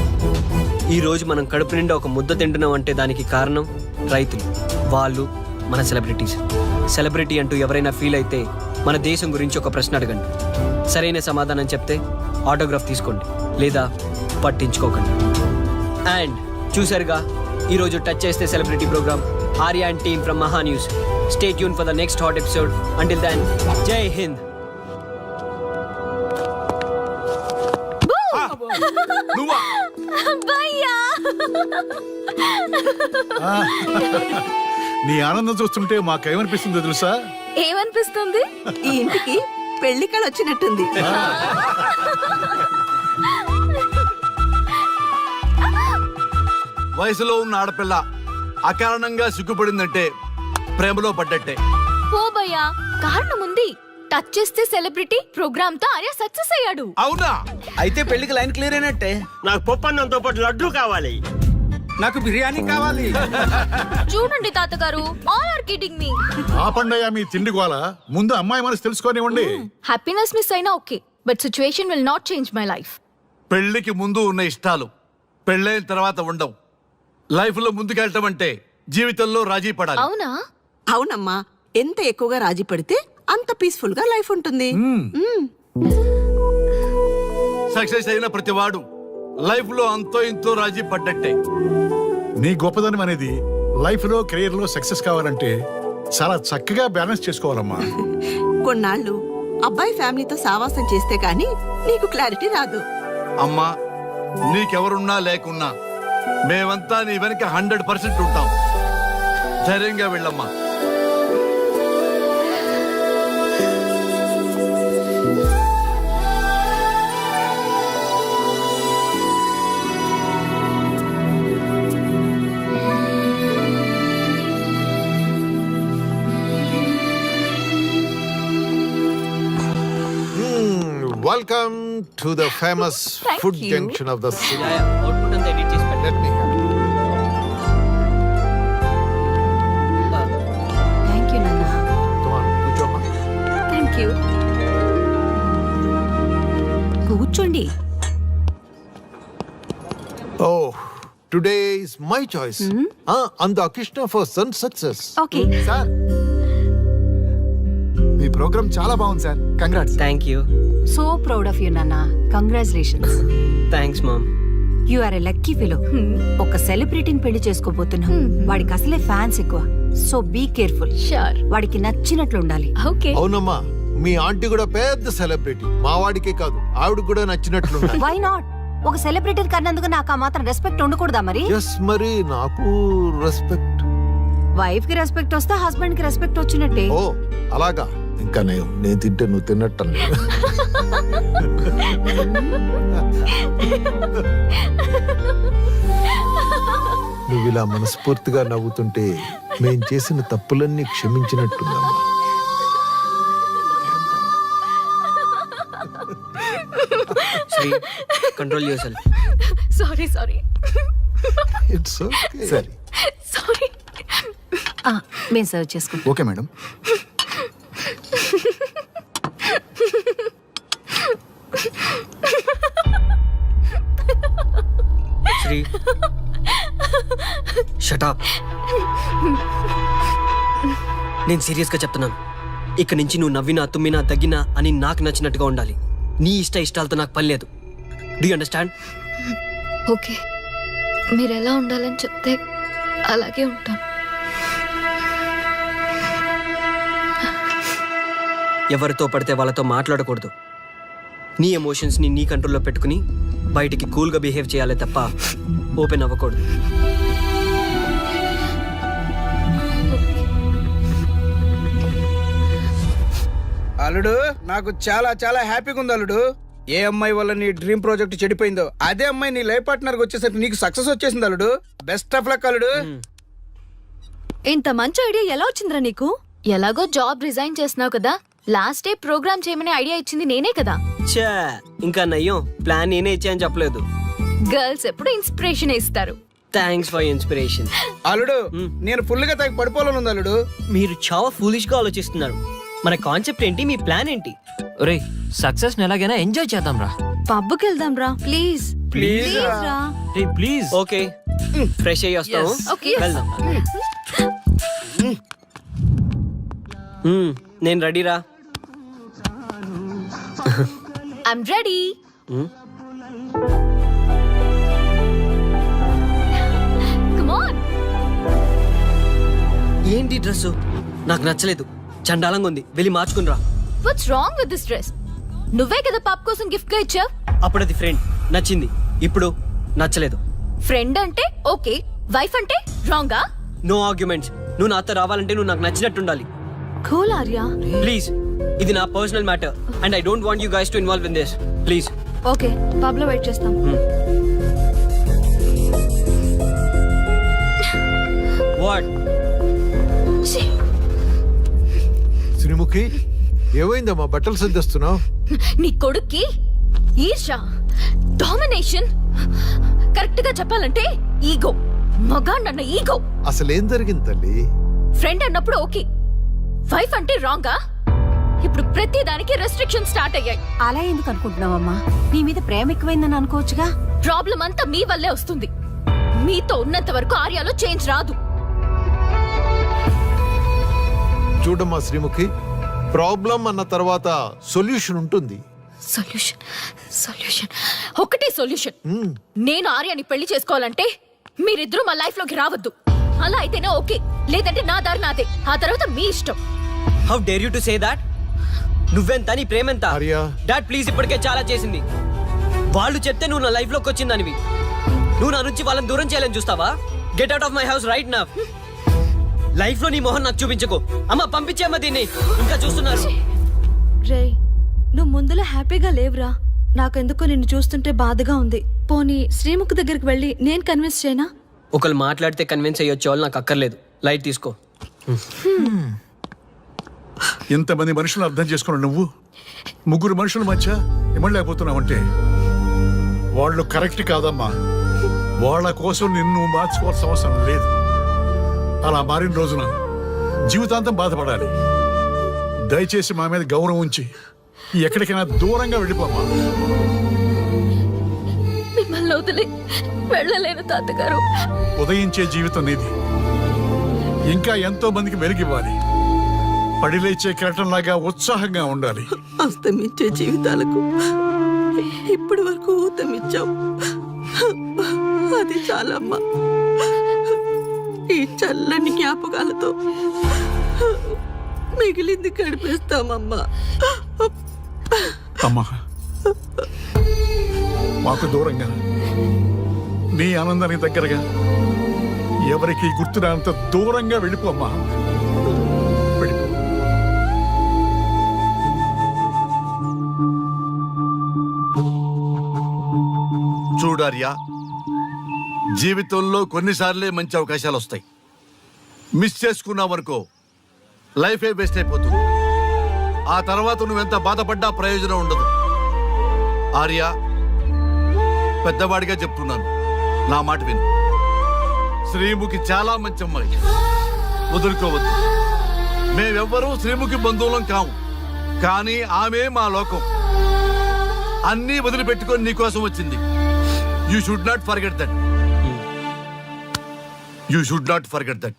ఈరోజు మనం కడుపు నిండా ఒక ముద్ద తింటున్నాం అంటే దానికి కారణం రైతులు. వాళ్ళు మన సెలబ్రిటీస్. సెలబ్రిటీ అంటూ ఎవరైనా ఫీల్ అయితే మన దేశం గురించి ఒక ప్రశ్న అడగండి. సరైన సమాధానం చెప్తే ఆటోగ్రాఫ్ తీసుకోండి, లేదా పట్టించుకోకండి. అండ్ చూసారుగా, ఈరోజు టచ్ చేస్తే celebrity program. Arya and team from Maha News. Stay tune for the next hot episode. Until then, Jai Hind. నీ ఆనందం చూస్తుంటే మాకేమనిపిస్తుందో తెలుసా? ఏమనిపిస్తుంది? ఈ ఇంటికి పెళ్లి కళ వచ్చినట్టుంది. వయసులో ఉన్న ఆడపిల్ల అకారణంగా సిగ్గుపడిందంటే ప్రేమలో పడ్డట్టే. ఓ భయ్యా, కారణం ఉంది. టచ్ చేస్తే సెలబ్రిటీ ప్రోగ్రామ్ తో ఆర్య సక్సెస్ అయ్యాడు. అవునా? అయితే పెళ్లికి లైన్ క్లియర్ అయినట్టే. నాకు పప్పన్నంతో పాటు లడ్డు కావాలి. నాకు బిర్యానీ కావాలి. చూడండి తాతగారు, ఆల్ ఆర్ కిడింగ్ మీ. ఆపండయ్యా మీ తిండి గోల. ముందు అమ్మాయి మనసు తెలుసుకోనివ్వండి. హ్యాపీనెస్ మిస్ అయినా okay, but situation will not change my life. పెళ్లికి ముందు ఉన్న ఇష్టాలు పెళ్ళైన తర్వాత ఉండవు. లైఫ్ లో ముందుకెళ్ళటం అంటే జీవితంలో రాజీ పడాలి. అవునా? అవునమ్మా, ఎంత ఎక్కువగా రాజీ పడితే అంత పీస్ఫుల్ గా లైఫ్ ఉంటుంది. సక్సెస్ అయిన ప్రతివాడు లైఫ్ లో అంతో ఇంతో రాజీ పడ్డట్టే. నీ గొప్పదనం అనేది లైఫ్ లో, కెరీర్ లో సక్సెస్ కావాలంటే చాలా చక్కగా బ్యాలెన్స్ చేసుకోవాలమ్మా. కొన్నాళ్ళు అబ్బాయి ఫ్యామిలీతో సావాసం చేస్తే కానీ నీకు క్లారిటీ రాదు. అమ్మా, నీకెవరున్నా లేకున్నా మేమంతా నీ వెనక 100% ఉంటాం. ధైర్యంగా వెళ్ళమ్మా. Welcome to the famous Thank food you. junction of the city. Output అంతా ఎడిట్ చేసి పెట్టండి. Let me have it. Thank you నాన్న. Come on, కూర్చోమ్మా. Thank you. కూర్చోండి. Oh, today is my choice. Andakishna for son success. Okay. Sir, మీ program చాలా బాగుంది sir. Congrats. Thank you. So proud of you నాన్న. Congratulations. Thanks mom. You are a lucky fellow. ఒక సెలబ్రిటీని పెళ్లి చేసుకోబోతున్నాం. వాడికి అసలే ఫ్యాన్స్ ఎక్కువ. So be careful. షూర్. వాడికి నచ్చినట్లు ఉండాలి. ఓకే. అవునమ్మా, మీ ఆంటీ కూడా పెద్ద సెలబ్రిటీ. మా వాడికే కాదు, ఆవిడ కూడా నచ్చినట్లు ఉండాలి. Why not? ఒక సెలబ్రిటీ కన్నందుకు నాకు ఆ మాత్రం రెస్పెక్ట్ ఉండకూడదా మరి? ఎస్, మరి నాకు రెస్పెక్ట్. వైఫ్ కి రెస్పెక్ట్ వస్తే హస్బెండ్ కి రెస్పెక్ట్ వచ్చినట్టే. ఓ అలాగా? ఇంకా నేను తింటే నువ్వు తిన్నట్టు. నువ్వు ఇలా మనస్ఫూర్తిగా నవ్వుతుంటే మేం చేసిన తప్పులన్నీ క్షమించినట్టుందమ్మా. Sri, control your sorry sorry it's okay. సరే, సారీ. మేము సర్వ్ చేసుకుంటాం. Okay madam. Sri, shut up. నేను సీరియస్గా చెప్తున్నాను. ఇక నుంచి నువ్వు నవ్వినా, తుమ్మినా, దగ్గినా అని నాకు నచ్చినట్టుగా ఉండాలి. నీ ఇష్టాలతో నాకు పని లేదు. Do you understand? ఓకే, మీరు ఎలా ఉండాలని చెప్తే అలాగే ఉంటాను. ఎవరితో పడితే వాళ్ళతో మాట్లాడకూడదు. నీ ఎమోషన్స్ని నీ కంట్రోల్లో పెట్టుకుని బయటికి కూల్గా బిహేవ్ చేయాలి తప్ప ఓపెన్ అవ్వకూడదు. అల్లుడు నాకు చాలా చాలా హ్యాపీగా ఉంది అల్లుడు. ఏ అమ్మాయి వల్ల నీ డ్రీమ్ ప్రాజెక్ట్ చెడిపోయిందో అదే అమ్మాయి నీ లైఫ్ పార్ట్నర్ వచ్చేసరికి నీకు సక్సెస్ వచ్చేసింది అల్లుడు. బెస్ట్ ఆఫ్ లక్ అల్లుడు. ఇంత మంచి ఐడియా ఎలా వచ్చిందిరా నీకు? ఎలాగో జాబ్ రిజైన్ చేస్తున్నావు కదా, లాస్ట్ డే ప్రోగ్రామ్ చేయమని ఐడియా ఇచ్చింది నేనే కదా. చా ఇంకా నయ్యం, ప్లాన్ నేనే ఇచ్చాయని చెప్పలేదు. గర్ల్స్ ఎప్పుడు ఇన్స్పిరేషన్ ఇస్తారు. Thanks for inspiration. అల్లుడు నేను ఫుల్ గా తగ్గ పడిపోవాలని ఉంది అల్లుడు. మీరు చాలా ఫూలిష్ గా ఆలోచిస్తున్నారు. మన కాన్సెప్ట్ ఏంటి, మీ ప్లాన్ ఏంటి? ఒరే సక్సెస్ ని ఎలాగైనా ఎంజాయ్ చేద్దాం రా. పబ్కి వెళ్దాం రా ప్లీజ్. ప్లీజ్ రా. ప్లీజ్. ఓకే ఫ్రెష్ అయ్యి వస్తాము. Okay. వెళ్దాం. నేను రెడీరా. I'm ready. Come on. ఏంటి డ్రెస్? నాకు నచ్చలేదు, చండాలంగా ఉంది. వెళ్ళి మార్చుకునిరా. What's wrong with this dress? నువ్వే కదా పాప్ కోసం గిఫ్ట్ గా ఇచ్చావు. అప్పుడు అది ఫ్రెండ్, నచ్చింది. ఇప్పుడు నచ్చలేదు. ఫ్రెండ్ అంటే ఓకే, వైఫ్ అంటే రాంగా? No arguments. నువ్వు నాతో రావాలంటే నువ్వు నాకు నచ్చినట్టు ఉండాలి. కూల్ ఆర్యా. ప్లీజ్, ఇది నా personal matter and I don't want you guys to involve in this. Please. Okay pub లో వెయిట్ చేస్తాం. వాట్? శ్రీముఖి ఏమైందమ్మా? బట్టలు సర్దిస్తున్నావు? నీ కొడుక్కి ఈర్ష, డామినేషన్, కరెక్ట్ గా చెప్పాలంటే ఈగో. మగాండన్న ఈగో. అసలేం జరిగింది తల్లి? ఫ్రెండ్ అన్నప్పుడు ఓకే, వైఫ్ అంటే రాంగా? ఇప్పుడు ప్రతి దానికి రెస్ట్రిక్షన్ స్టార్ట్ అయ్యాయి. అలా ఎందుకు అనుకుంటున్నావమ్మా? నీ మీద ప్రేమ ఎక్కువైందని అనుకోవచ్చుగా. ప్రాబ్లం అంతా మీ వల్లే వస్తుంది. మీతో ఉన్నంత వరకు ఆర్యాలో చేంజ్ రాదు. చూడమ్మా శ్రీముఖి, ప్రాబ్లం అన్న తర్వాత సొల్యూషన్ ఉంటుంది. సొల్యూషన్ సొల్యూషన్ ఒకటే సొల్యూషన్. నేను ఆర్యాని పెళ్లి చేసుకోవాలంటే మీరిద్దరూ మా లైఫ్ లోకి రావద్దు. అలా అయితేనే ఓకే, లేదంటే నా దారి నాదే. ఆ తర్వాత మీ ఇష్టం. How dare you to say that? నువ్వెంత, నీ ప్రేమెంత? డాడ్ ప్లీజ్, ఇప్పటికే చాలా చేసింది. వాళ్ళు చెప్తే నువ్వు నా లైఫ్ లోకి వచ్చిందనివి. నువ్వు నా నుంచి వాళ్ళని దూరం చేయాలని చూస్తావా? Get out of my house right now. Life లో నీ మొహం నాకు చూపించకు. అమ్మ పంపించేమ్మ దీన్ని, ఇంకా చూస్తున్నారు. రే నువ్వు ముందులో హ్యాపీగా లేవురా. నాకెందుకో నిన్ను చూస్తుంటే బాధగా ఉంది. పోనీ శ్రీముఖ్ దగ్గరికి వెళ్ళి నేను కన్విన్స్ చేయనా? ఒకళ్ళు మాట్లాడితే కన్విన్స్ అయ్యొచ్చే వాళ్ళు నాకు అక్కర్లేదు. లైట్ తీసుకో. ఎంతమంది మనుషులు అర్థం చేసుకున్నావు నువ్వు? ముగ్గురు మనుషుల మధ్య ఇమ్మలేకపోతున్నావంటే వాళ్ళు కరెక్ట్ కాదమ్మా. వాళ్ళ కోసం నిన్ను మార్చుకోవాల్సిన అవసరం లేదు. అలా మారిన రోజున జీవితాంతం బాధపడాలి. దయచేసి మా మీద గౌరవం ఉంచి ఎక్కడికైనా దూరంగా వెళ్ళిపోమ్మా. మిమ్మల్ని వదిలి వెళ్ళలేను తాతగారు. ఉదయించే జీవితం నీది. ఇంకా ఎంతో మందికి వెలిగివ్వాలి. పడిలేచే కెరటంలాగా ఉత్సాహంగా ఉండాలి. అస్తమించే జీవితాలకు ఇప్పటి వరకు ఊతమిచ్చాం. అది చాలమ్మా. ఈ చల్లని జ్ఞాపకాలతో మిగిలింది గడిపేస్తామమ్మా. అమ్మా, మాకు దూరంగా, నీ ఆనందానికి దగ్గరగా, ఎవరికి గుర్తురానంత దూరంగా వెళ్ళిపోమ్మా. వెళ్ళిపో. చూడార్యా, జీవితంలో కొన్నిసార్లే మంచి అవకాశాలు వస్తాయి. మిస్ చేసుకున్నావనుకో లైఫే వేస్ట్ అయిపోతుంది. ఆ తర్వాత నువ్వెంత బాధపడ్డా ప్రయోజనం ఉండదు. ఆర్య, పెద్దవాడిగా చెప్తున్నాను, నా మాట విను. శ్రీముఖి చాలా మంచి అమ్మాయి, వదులుకోవద్దు. మేమెవ్వరూ శ్రీముఖి బంధువులం కాము, కానీ ఆమె మా లోకం. అన్నీ వదిలిపెట్టుకొని నీకోసం వచ్చింది. You should not forget that. You should not forget that.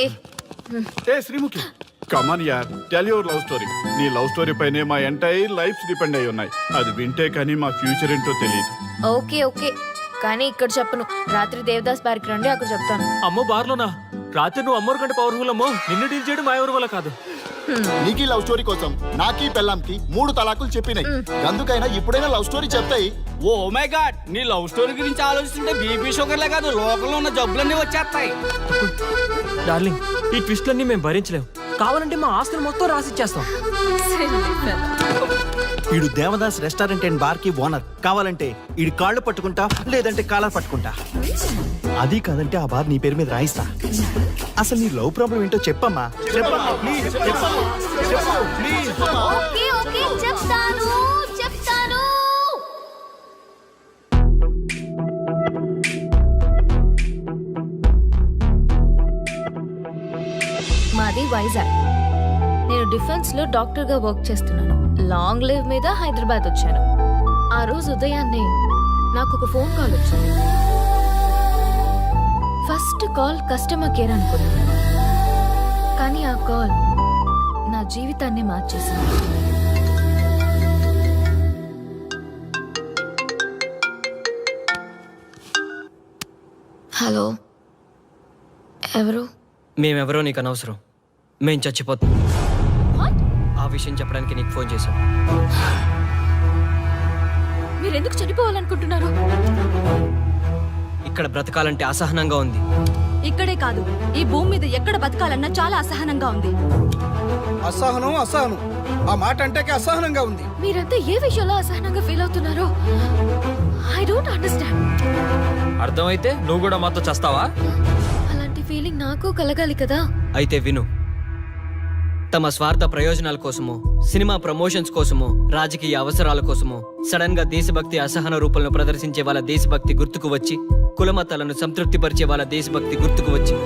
ఏ శ్రీముఖి కమాన్ యార్ టెల్ యువర్ లవ్ స్టోరీ. నీ లవ్ స్టోరీ పైనే మా ఎంటైర్ లైఫ్ డిపెండ్ అయి ఉన్నాయి. అది వింటే కానీ మా ఫ్యూచర్ ఏంటో తెలియదు. ఓకే ఓకే కానీ ఇక్కడ చెప్పను. రాత్రి దేవదాస్ బార్కి రండి, అక్కడ చెప్తాను. అమ్మో బార్లోనా? రాత్రి నువ్వు అమ్మోరు కంటే పవర్ఫుల్ అమ్మో. నిన్ను డీల్ చేయడం మా ఎవరి వల్ల కాదు. నీకీ లవ్ స్టోరీ కోసం నాకీ పెళ్ళాంకి 3 తలాకులు చెప్పినాయి. అందుకైనా ఇప్పుడైనా లవ్ స్టోరీ చెప్తాయి. ఓ మై గాడ్, నీ లవ్ స్టోరీ గురించి ఆలోచిస్తుంటే బీపీ షుగర్లే కాదు లోకంలో ఉన్న జబ్బులన్నీ వచ్చేస్తాయి. డార్లింగ్, ఈ ట్విస్ట్లన్నీ మేము భరించలేము. కావాలంటే మా ఆస్తులు మొత్తం రాసిచ్చేస్తాం. ఈడు దేవదాస్ రెస్టారెంట్ అండ్ బార్ కి ఓనర్. కావాలంటే ఈడు కాళ్ళు పట్టుకుంటా, లేదంటే కాలర్ పట్టుకుంటా. అది కాదంటే ఆ బార్ నీ పేరు మీద రాయిస్తా. అసలు నీ లవ్ ప్రాబ్లం ఏంటో చెప్పమ్మా. చెప్పమ్మా ప్లీజ్, చెప్పమ్మా, చెప్పు ప్లీజ్. ఓకే ఓకే చెప్తాను చెప్తాను. మాది వైజాగ్. నేను డిఫెన్స్ లో డాక్టర్ గా వర్క్ చేస్తున్నాను. లాంగ్ లీవ్ మీద హైదరాబాద్ వచ్చాను. ఆ రోజు ఉదయాన్నే నాకు ఒక ఫోన్ కాల్ వచ్చింది. ఫస్ట్ కాల్ కస్టమర్ కేర్ అనుకున్నాను, కానీ ఆ కాల్ నా జీవితాన్ని మార్చేసింది. హలో, ఎవరు? మేమెవరో నీకు అనవసరం. మేం చచ్చిపోతాం. ఆ విషయం చెప్పడానికి నీకు ఫోన్ చేశాం. మీరెందుకు చనిపోవాలనుకుంటున్నారు? ఇక్కడ బ్రతకాలంటే అసహనంగా ఉంది. ఇక్కడే కాదు, ఈ భూమి మీద ఎక్కడ బతకాలన్నా చాలా అసహనంగా ఉంది. అసహనం అసహనం, ఆ మాట అంటే అసహనంగా ఉంది. మీరంతా ఏ విషయంలో అసహనంగా ఫీల్ అవుతున్నారో ఐ డోంట్ అండర్స్టాండ్. అర్థమైతే నువ్వు కూడా మాతో చస్తావా? అలాంటి ఫీలింగ్ నాకు కలగాలి కదా. అయితే విను. తమ స్వార్థ ప్రయోజనాల కోసమో, సినిమా ప్రమోషన్స్ కోసమో, రాజకీయ అవసరాల కోసమో సడన్ గా దేశభక్తి అసహన రూపంలో ప్రదర్శించే వాళ్ళ దేశభక్తి గుర్తుకు వచ్చి, కులమతాలను సంతృప్తిపరిచే వాళ్ళ దేశభక్తి గుర్తుకు వచ్చి,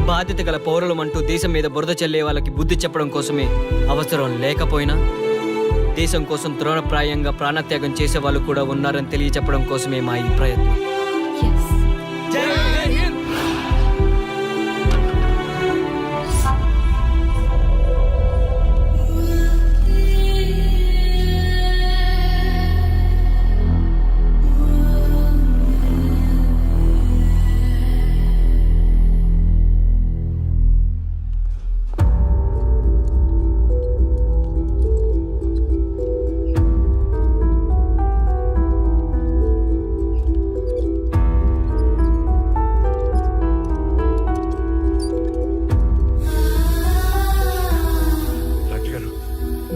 బాధ్యత గల పౌరులమంటూ దేశం మీద బురద చల్లే వాళ్ళకి బుద్ధి చెప్పడం కోసమే, అవసరం లేకపోయినా దేశం కోసం తృణప్రాయంగా ప్రాణత్యాగం చేసే వాళ్ళు కూడా ఉన్నారని తెలియచెప్పడం కోసమే మా ఈ ప్రయత్నం.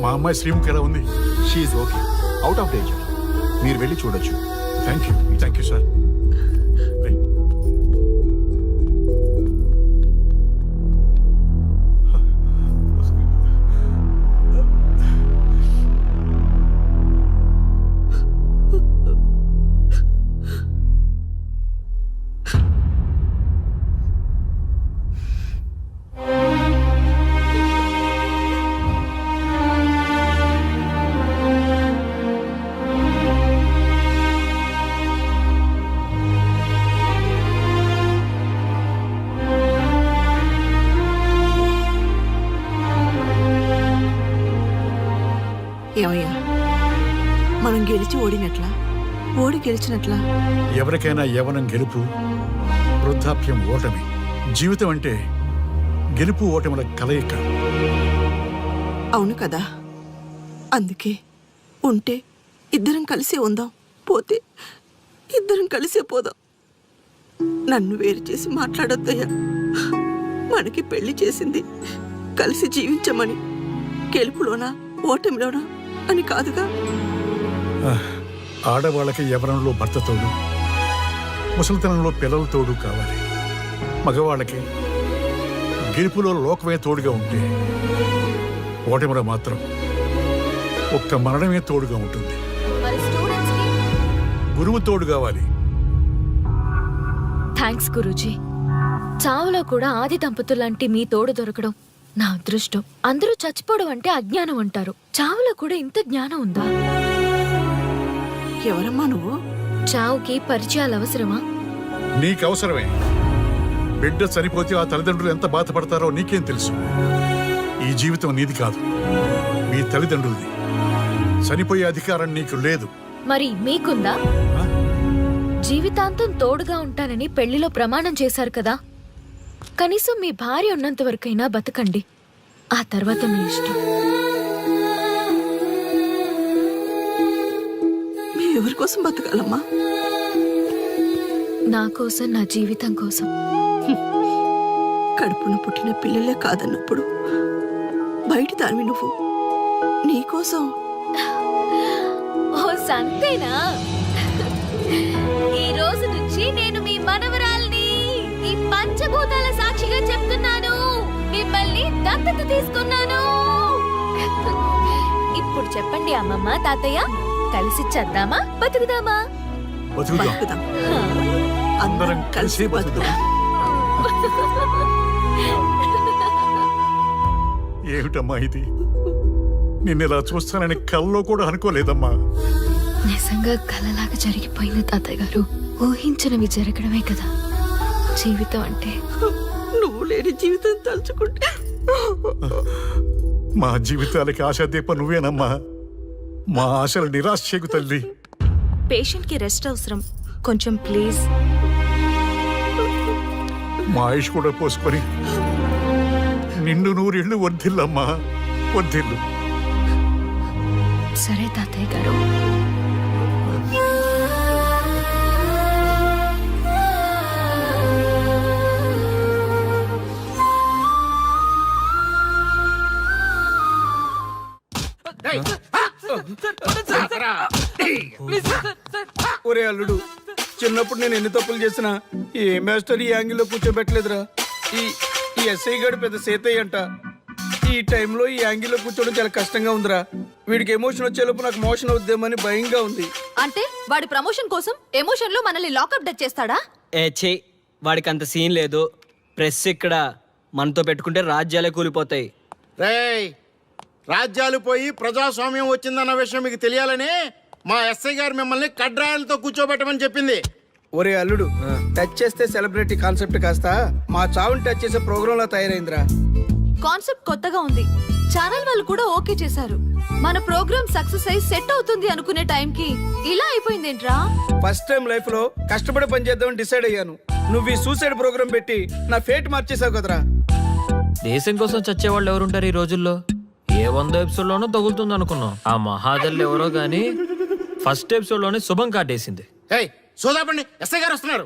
మా అమ్మాయి శ్రీముఖి ఎలా ఉంది? She okay, out of danger. మీరు వెళ్ళి చూడొచ్చు. Thank you sir. ఏమయ్యా, మనం గెలిచి ఓడినట్లా, ఓడి గెలిచినట్లా? ఎవరికైనా యవ్వనం గెలుపు, వృద్ధాప్యం ఓటమి. జీవితం అంటే గెలుపు ఓటముల కలయిక. అవును కదా, అందుకే ఉంటే ఇద్దరం కలిసే ఉందాం, పోతే ఇద్దరం కలిసే పోదాం. నన్ను వేరు చేసి మాట్లాడొద్దయ్యా. మనకి పెళ్లి చేసింది కలిసి జీవించమని, గెలుపులోనా ఓటమిలోనా అని కాదుగా. ఆడవాళ్ళకి యవ్వనంలో భర్త తోడు, ముసలితనంలో పిల్లల తోడు కావాలి. మగవాళ్ళకి గెలుపులో లోకమే తోడుగా ఉంటే, ఓటమిలో మాత్రం ఒక్క మరణమే తోడుగా ఉంటుంది. మరి స్టూడెంట్స్ కి గురువు తోడు కావాలి. థ్యాంక్స్ గురూజీ. చావులో కూడా ఆది దంపతులాంటి మీ తోడు దొరకడం నా అదృష్టం. అందరూ చచ్చిపోవడం అంటే అజ్ఞానం అంటారు. చావులో కూడా ఇంత జ్ఞానం ఉందా? ఎవరమ్మా నువ్వు? చావుకి పరిచయాలు అవసరమా? నీకు అవసరమే. బిడ్డ చనిపోతే ఆ తల్లిదండ్రులు ఎంత బాధపడతారో నీకేం తెలుసు? ఈ జీవితం నీది కాదు, మీ తల్లిదండ్రులది. చనిపోయే అధికారం నీకు లేదు. మరి మీకుందా? జీవితాంతం తోడుగా ఉంటానని పెళ్లిలో ప్రమాణం చేశారు కదా, కనీసం మీ భార్య ఉన్నంత వరకైనా బతకండి, ఆ తర్వాత మీ ఇష్టం. మేము ఎవరి కోసం బతకాలమ్మా? నా కోసం, నా జీవితం కోసం. కడుపున పుట్టిన పిల్లలే కాదన్నప్పుడు బయటి దానివి నువ్వు నీకోసం. ఓ సంతేనా? ఈ రోజు నుంచి నేను మీ మనవరాల్ని. ఈ పంచభూతాల సాక్షిగా చెప్తున్నాను, మిమ్మల్ని దత్తత తీసుకున్నాను. ఇప్పుడు చెప్పండి అమ్మమ్మ, తాతయ్య, కలిసి చేద్దామా, బతుకుదామా? బతుకుదాం. అందరం కలిసి బతుకుదాం. ఏమిటమ్మా ఇది? నిన్నెలా చూస్తానని కల్లో కూడా అనుకోలేదమ్మా. నిజంగా కలలాగా జరిగిపోయింది తాతయ్య గారు. ఊహించినవి జరగడమే కదా జీవితం అంటే. నువ్వు లేని జీవితం తలుచుకుంటే మా జీవితాలకి ఆశాదీప నువ్వేనమ్మా. మా ఆశలు నిరాశ చేయకు తల్లి. పేషెంట్ కి రెస్ట్ అవసరం, కొంచెం ప్లీజ్. మా ఆయుష్ కూడా పోసుకొని నిండు నూరిళ్ళు వర్ధిల్లమ్మా, వర్ధిల్లు. సరే తాతయ్య గారు. ఒరే అల్లుడు, చిన్నప్పుడు నేను ఎన్ని తప్పులు చేసినా ఏ మాస్టర్ ఈ యాంగిల్లో కూర్చోబెట్టలేదురా. ఈ ఎస్ఐ గడు పెద్ద సేతయ్య అంట. ఈ టైంలో ఈ యాంగిల్లో కూర్చోవడం చాలా కష్టంగా ఉందిరా. వీడికి ఎమోషన్ వచ్చేలోపు నాకు మోషన్ అవుద్దేమని భయంగా ఉంది. అంటే వాడి ప్రమోషన్ కోసం ఎమోషన్ లో మనల్ని లాకప్ డెత్ చేస్తాడా? ఛీ, వాడికి అంత సీన్ లేదు. ప్రెస్ ఇక్కడ మనతో పెట్టుకుంటే రాజ్యాలే కూలిపోతాయి. రేయ్, రాజ్యాలు పోయి ప్రజాస్వామ్యం వచ్చిందన్న విషయం మీకు తెలియాలని మా ఎస్ఐ గారు మిమ్మల్ని కడ్రాయలతో కూర్చోబెట్టమని చెప్పింది. ఒరే అల్లుడు, టచ్ చేస్తే సెలబ్రిటీ కాన్సెప్ట్ కాస్త మా చావుని టచ్ చేసే ప్రోగ్రామ్ లా తయారైందిరా. కాన్సెప్ట్ కొత్తగా ఉంది, ఛానల్ వాళ్ళు కూడా ఓకే చేశారు. మన ప్రోగ్రామ్ సక్సెస్ అయి సెట్ అవుతుంది అనుకునే టైంకి ఇలా అయిపోయిందేంట్రా? ఫస్ట్ టైం లైఫ్ లో కష్టపడి పని చేద్దామని డిసైడ్ అయ్యాను. నువ్వు ఈ సూసైడ్ ప్రోగ్రామ్ పెట్టి నా ఫేట్ మార్చేసావు కదరా. దేశం కోసం చచ్చేవాళ్ళు ఎవరుంటారు ఈ రోజుల్లో? ఏ 100 ఎపిసోడ్ లోనో తగులుతుంది అనుకున్నాం. ఆ మహాదల్ ఎవరో గానీ ఫస్ట్ ఎపిసోడ్ లోనే శుభం కాటేసింది. సోదాపండి, ఎస్ఐ గారు వస్తున్నారు.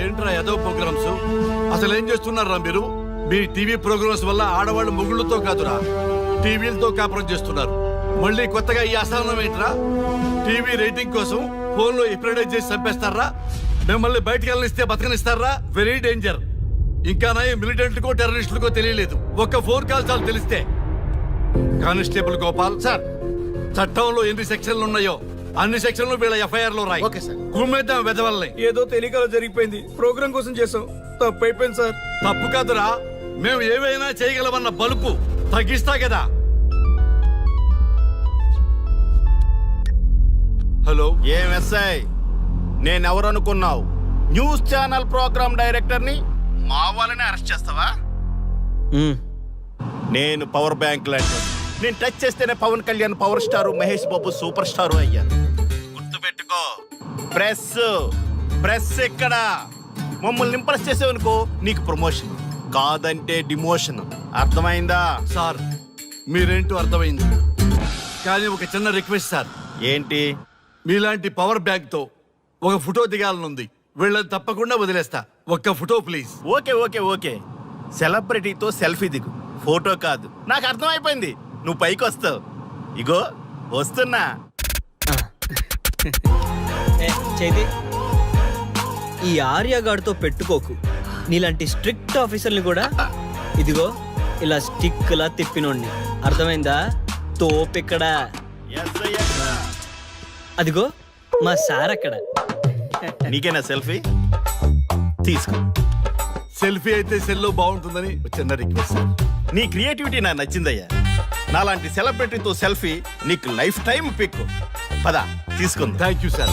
ఏంట్రా ఏదో ప్రోగ్రామ్స్? అసలు ఏం చేస్తున్నారా మీరు? మీ టీవీ ప్రోగ్రామ్స్ వల్ల ఆడవాళ్ళు మొగుళ్ళతో కాదురా, టీవీలతో కాపురం చేస్తున్నారు. మళ్ళీ కొత్తగా ఈ అసహనం ఏంట్రా? టీవీ రేటింగ్ కోసం ఫోన్లో ఎప్రిడైజ్ చేసి చంపేస్తారా? మిమ్మల్ని బయటకు వెళ్ళనిస్తే బతకనిస్తారా? Very danger. ఇంకా నా మిలిటెంట్లకో టెర్రరిస్టులకో తెలియలేదు, ఒక్క ఫోన్ కాల్ చాలు తెలిస్తే. కానిస్టేబుల్ గోపాల్ సార్, చట్టంలో ఎన్ని సెక్షన్లు ఉన్నాయో అన్ని సెక్షన్లు వీళ్ళ ఎఫ్ఐఆర్ లో రాయి. కుమ్మేద్దాం వెదవల్ని. ఏదో తెలియకలో జరిగిపోయింది, ప్రోగ్రామ్ కోసం చేసాం, తప్పు అయిపోయింది సార్. తప్పు కాదురా, మేము ఏవైనా చేయగలమన్న బలుపు తగ్గిస్తా కదా. హలో, ఏం ఎస్ఐ, నేనెవరు అనుకున్నావు? న్యూస్ ఛానల్ ప్రోగ్రామ్ డైరెక్టర్ ని మా వాళ్ళని అరెస్ట్ చేస్తావా? నేను పవర్ బ్యాంక్ లాంటి, నేను టచ్ చేస్తేనే Pawan Kalyan power star, Mahesh Babu super star అయ్యాను. గుర్తుపెట్టుకో, ప్రెస్ ఇక్కడ మమ్మల్ని ఇంప్రెస్ చేసేవనుకో నీకు ప్రమోషన్, కాదంటే డిమోషన్. అర్థమైందా? సార్ మీరేంటో అర్థమైంది, కానీ ఒక చిన్న రిక్వెస్ట్ సార్. ఏంటి? మీలాంటి పవర్ బ్యాంక్ తో ఒక ఫోటో దిగాలనుంది. వీళ్ళని తప్పకుండా వదిలేస్తా, ఒక్క photo please. Okay okay okay, సెలబ్రిటీతో సెల్ఫీ దిగు, ఫోటో కాదు. నాకు అర్థమైపోయింది, నువ్వు పైకి వస్తావు. ఇగో వస్తున్నా. చైతి, ఈ ఆర్యగాడితో పెట్టుకోకు. నీలాంటి స్ట్రిక్ట్ ఆఫీసర్ని కూడా ఇదిగో ఇలా స్టిక్ లా తిప్పినోడిని. అర్థమైందా? తోపిక్కడ. అదిగో మా సార్ అక్కడ. నీకేనా సెల్ఫీ? తీసుకో. సెల్ఫీ అయితే సెల్లో బాగుంటుందని చిన్న రిక్వెస్ట్. నీ క్రియేటివిటీ నాకు నచ్చిందయ్యా. నాలాంటి సెలబ్రిటీతో సెల్ఫీ నీకు లైఫ్ టైం పిక్. పద తీసుకుంది. Thank you sir.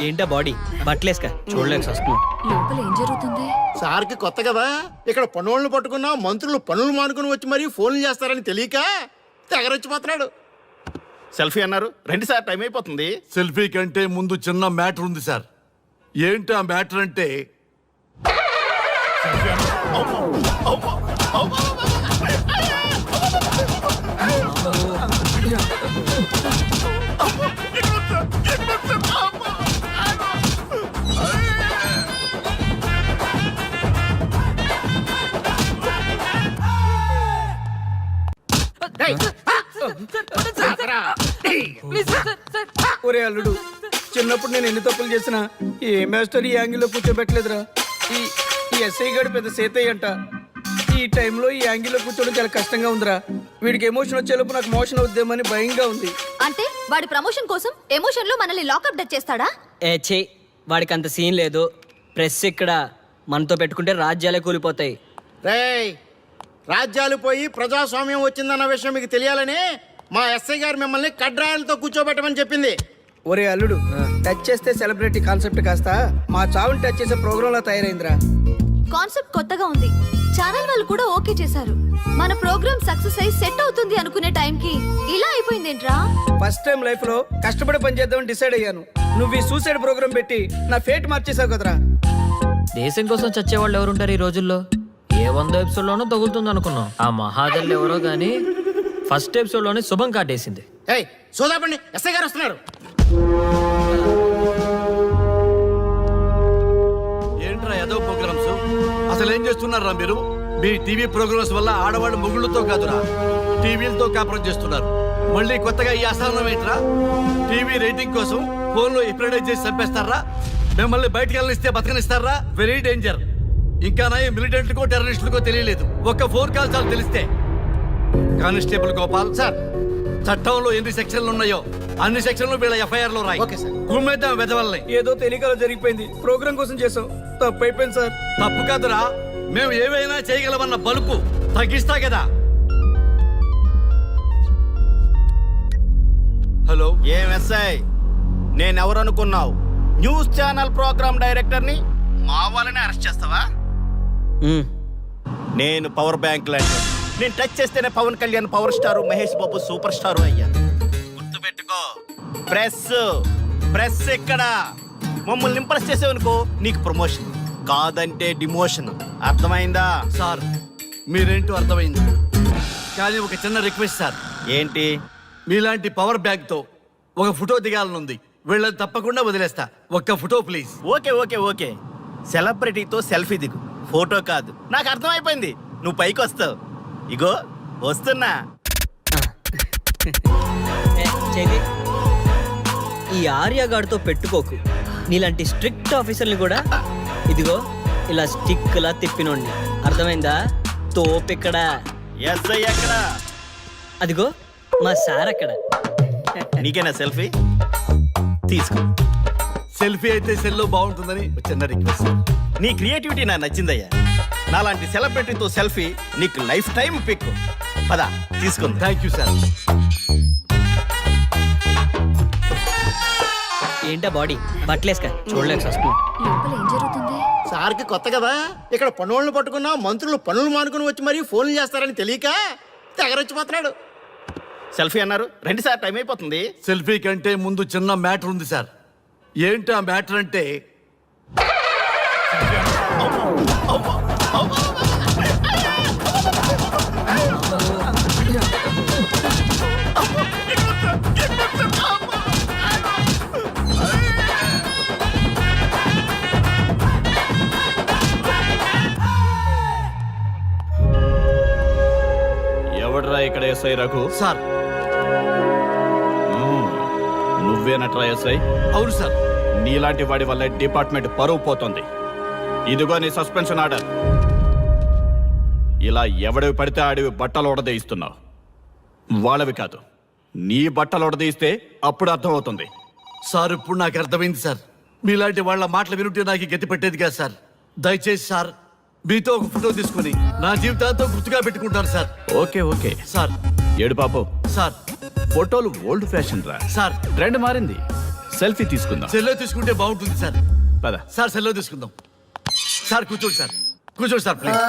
ఏంటా బాడీ బట్టలేసుక చూడలేక వస్తున్నాం. లోపల ఏం జరుగుతుంది? సార్కి కొత్త కదా, ఇక్కడ పనులను పట్టుకున్నా మంత్రులు పనులు మానుకుని వచ్చి మరీ ఫోన్లు చేస్తారని తెలియక తెగరొచ్చిపోతున్నాడు. సెల్ఫీ అన్నారు, రండి సార్, టైం అయిపోతుంది. సెల్ఫీ కంటే ముందు చిన్న మ్యాటర్ ఉంది సార్. ఏంటి ఆ మ్యాటర్ అంటే ఒరే అల్లుడు, చిన్నప్పుడు నేను ఎన్ని తప్పులు చేసినా ఏ మాస్టర్ ఈ యాంగిల్లో కూర్చోబెట్టలేదురా. ఈ ఎస్ఐ గడు పెద్ద సేతయ్య అంట. ఈ టైంలో ఈ యాంగిల్లో కూర్చోవడం చాలా కష్టంగా ఉందిరా. వీడికి ఎమోషన్ వచ్చేలోపు నాకు మోషన్ అవుద్దేమని భయంగా ఉంది. అంటే వాడి ప్రమోషన్ కోసం ఎమోషన్ లో మనల్ని లాకప్ డెత్ చేస్తాడా? ఏ చే వాడికి అంత సీన్ లేదు. ప్రెస్ ఇక్కడ మనతో పెట్టుకుంటే రాజ్యాలే కూలిపోతాయి. రేయ్, రాజ్యాలు పోయి ప్రజాస్వామ్యం వచ్చిందన్న విషయం మీకు తెలియాలని మా ఎస్ఐ గారు మిమ్మల్ని కడ్రాయలతో కూర్చోబెట్టమని చెప్పింది. ఒరే అల్లుడు, టచ్ చేస్తే సెలబ్రిటీ కాన్సెప్ట్ కాస్త మా చావుని టచ్ చేసే ప్రోగ్రామ్ లా తయారైందిరా. కాన్సెప్ట్ కొత్తగా ఉంది. ఛానల్ వాళ్ళు కూడా ఓకే చేశారు. మన ప్రోగ్రామ్ సక్సెస్ అయి సెట్ అవుతుంది అనుకునే టైంకి ఇలా అయిపోయిందేంట్రా? ఫస్ట్ టైం లైఫ్ లో కష్టపడి పని చేద్దామని డిసైడ్ అయ్యాను. నువ్వు ఈ సూసైడ్ ప్రోగ్రామ్ పెట్టి నా ఫేట్ మార్చేసావు కదరా. దేశం కోసం చచ్చేవాళ్ళు ఎవరుంటారు ఈ రోజుల్లో? ఏ 100 ఎపిసోడ్లోనో తగులుతుంది అనుకున్నాం. ఆ మహాదల్ ఎవరో గానీ ఫస్ట్ ఎపిసోడ్లోనే శుభం కాటేసింది. ఏయ్ సోదాపండి, ఎస్ఐ గారు వస్తున్నారు. ఏంట్రా ఏదో ప్రోగ్రామ్స్? అసలు ఏం చేస్తున్నారా మీరు? మీ టీవీ ప్రోగ్రామ్స్ వల్ల ఆడవాళ్ళు మొగుళ్ళతో కాదురా, టీవీలతో కాపురం చేస్తున్నారు. మళ్ళీ కొత్తగా ఈ అసహనం ఏంట్రా? టీవీ రేటింగ్ కోసం ఫోన్లో ఎప్రిడైజ్ చేసి చంపేస్తారా? మిమ్మల్ని బయటకు వెళ్ళనిస్తే బతకనిస్తారా? Very danger. ఇంకా నా మిలిటెంట్లకో టెర్రరిస్టులకో తెలియలేదు, ఒక్క ఫోన్ కాల్ చాలు తెలిస్తే. కానిస్టేబుల్ గోపాల్ సార్, చట్టంలో ఎన్ని సెక్షన్లు ఉన్నాయో అన్ని సెక్షన్లు వీళ్ళ ఎఫ్ఐఆర్ లో రాయి. గుమ్మేద్దాం వెదవల్ని. ఏదో తెలియకలో జరిగిపోయింది. ప్రోగ్రామ్ కోసం చేసాం, తప్పు అయిపోయింది సార్. తప్పు కాదురా, మేము ఏవైనా చేయగలమన్న బలుపు తగ్గిస్తా కదా. హలో, ఏం ఎస్ఐ, నేనెవరనుకున్నావు? న్యూస్ ఛానల్ ప్రోగ్రామ్ డైరెక్టర్ని. మా వాళ్ళని అరెస్ట్ చేస్తావా? నేను పవర్ బ్యాంక్ లాంటి. నేను టచ్ చేస్తేనే Pawan Kalyan power star, Mahesh Babu super star అయ్యా. గుర్తుపెట్టుకో, ప్రెస్ ఎక్కడ మమ్మల్ని ఇంప్రెస్ చేసేవనుకో నీకు ప్రమోషన్, కాదంటే డిమోషన్. అర్థమైందా? సార్ మీరేంటో అర్థమైంది, కానీ ఒక చిన్న రిక్వెస్ట్ సార్. ఏంటి? మీలాంటి పవర్ బ్యాంక్ తో ఒక ఫోటో దిగాలనుంది. వీళ్ళని తప్పకుండా వదిలేస్తా. ఒక్క ఫోటో ప్లీజ్. ఓకే సెలబ్రిటీతో సెల్ఫీ దిగు, ఫోటో కాదు. నాకు అర్థమైపోయింది, నువ్వు పైకి వస్తావు. ఇగో వస్తున్నా. ఈ ఆర్యగాడితో పెట్టుకోకు. నీలాంటి స్ట్రిక్ట్ ఆఫీసర్ని కూడా ఇదిగో ఇలా స్టిక్ లా తిప్పినోండి. అర్థమైందా? తోపెక్కడ? ఎస్ఐ ఎక్కడ? అదిగో మా సార్ అక్కడ. నీకేనా సెల్ఫీ? తీసుకో. సెల్ఫీ అయితే సెల్లో బాగుంటుందని చిన్న రిక్వెస్ట్. నీ క్రియేటివిటీ నాకు నచ్చిందయ్యా. నాలాంటి సెలబ్రిటీతో సెల్ఫీ నీకు లైఫ్ టైం పిక్. పద తీసుకుంది. Thank you sir. ఏంటా బాడీ బట్టలేసుక చూడలేక వస్తున్నాం. లోపల ఏం జరుగుతుంది? సార్కి కొత్త కదా, ఇక్కడ పనులను పట్టుకున్నా మంత్రులు పనులు మానుకుని వచ్చి మరీ ఫోన్లు చేస్తారని తెలియక తెగరొచ్చిపోతున్నాడు. సెల్ఫీ అన్నారు, రండి సార్, టైం అయిపోతుంది. సెల్ఫీ కంటే ముందు చిన్న మ్యాటర్ ఉంది సార్. ఏంటి ఆ మ్యాటర్ అంటే ఎవడ్రా ఇక్కడ ఎస్ఐ రఘు? సార్. నువ్వేనట్రా ఎస్ఐ? అవును సార్. నీలాంటి వాడి వల్ల డిపార్ట్మెంట్ పరువు పోతుంది. ఇదిగో నీ సస్పెన్షన్ ఆర్డర్. ఇలా ఎవడివి పడితే ఆడివి బట్టలు ఉడదీయిస్తున్నావు. వాళ్ళవి కాదు, నీ బట్టలు ఉడదీయిస్తే అప్పుడు అర్థమవుతుంది. సార్ ఇప్పుడు నాకు అర్థమైంది సార్. మీలాంటి వాళ్ళ మాటలు వినుంటే నాకు గతి పెట్టేది కాదు సార్. దయచేసి సార్ మీతో ఒక ఫోటో తీసుకుని నా జీవితాంతో గుర్తుగా పెట్టుకుంటాను సార్. Okay sir. ఏడు పాపం సార్, ఫోటోలు ఓల్డ్ ఫ్యాషన్ రా సార్. ట్రెండ్ మారింది. సెల్ఫీ తీసుకుందాం. సెల్లో తీసుకుంటే బాగుంటుంది సార్. పద. సార్ సెల్లో తీసుకుందాం. సార్ కూర్చోండి సార్, కూర్చోండి సార్ ప్లీజ్.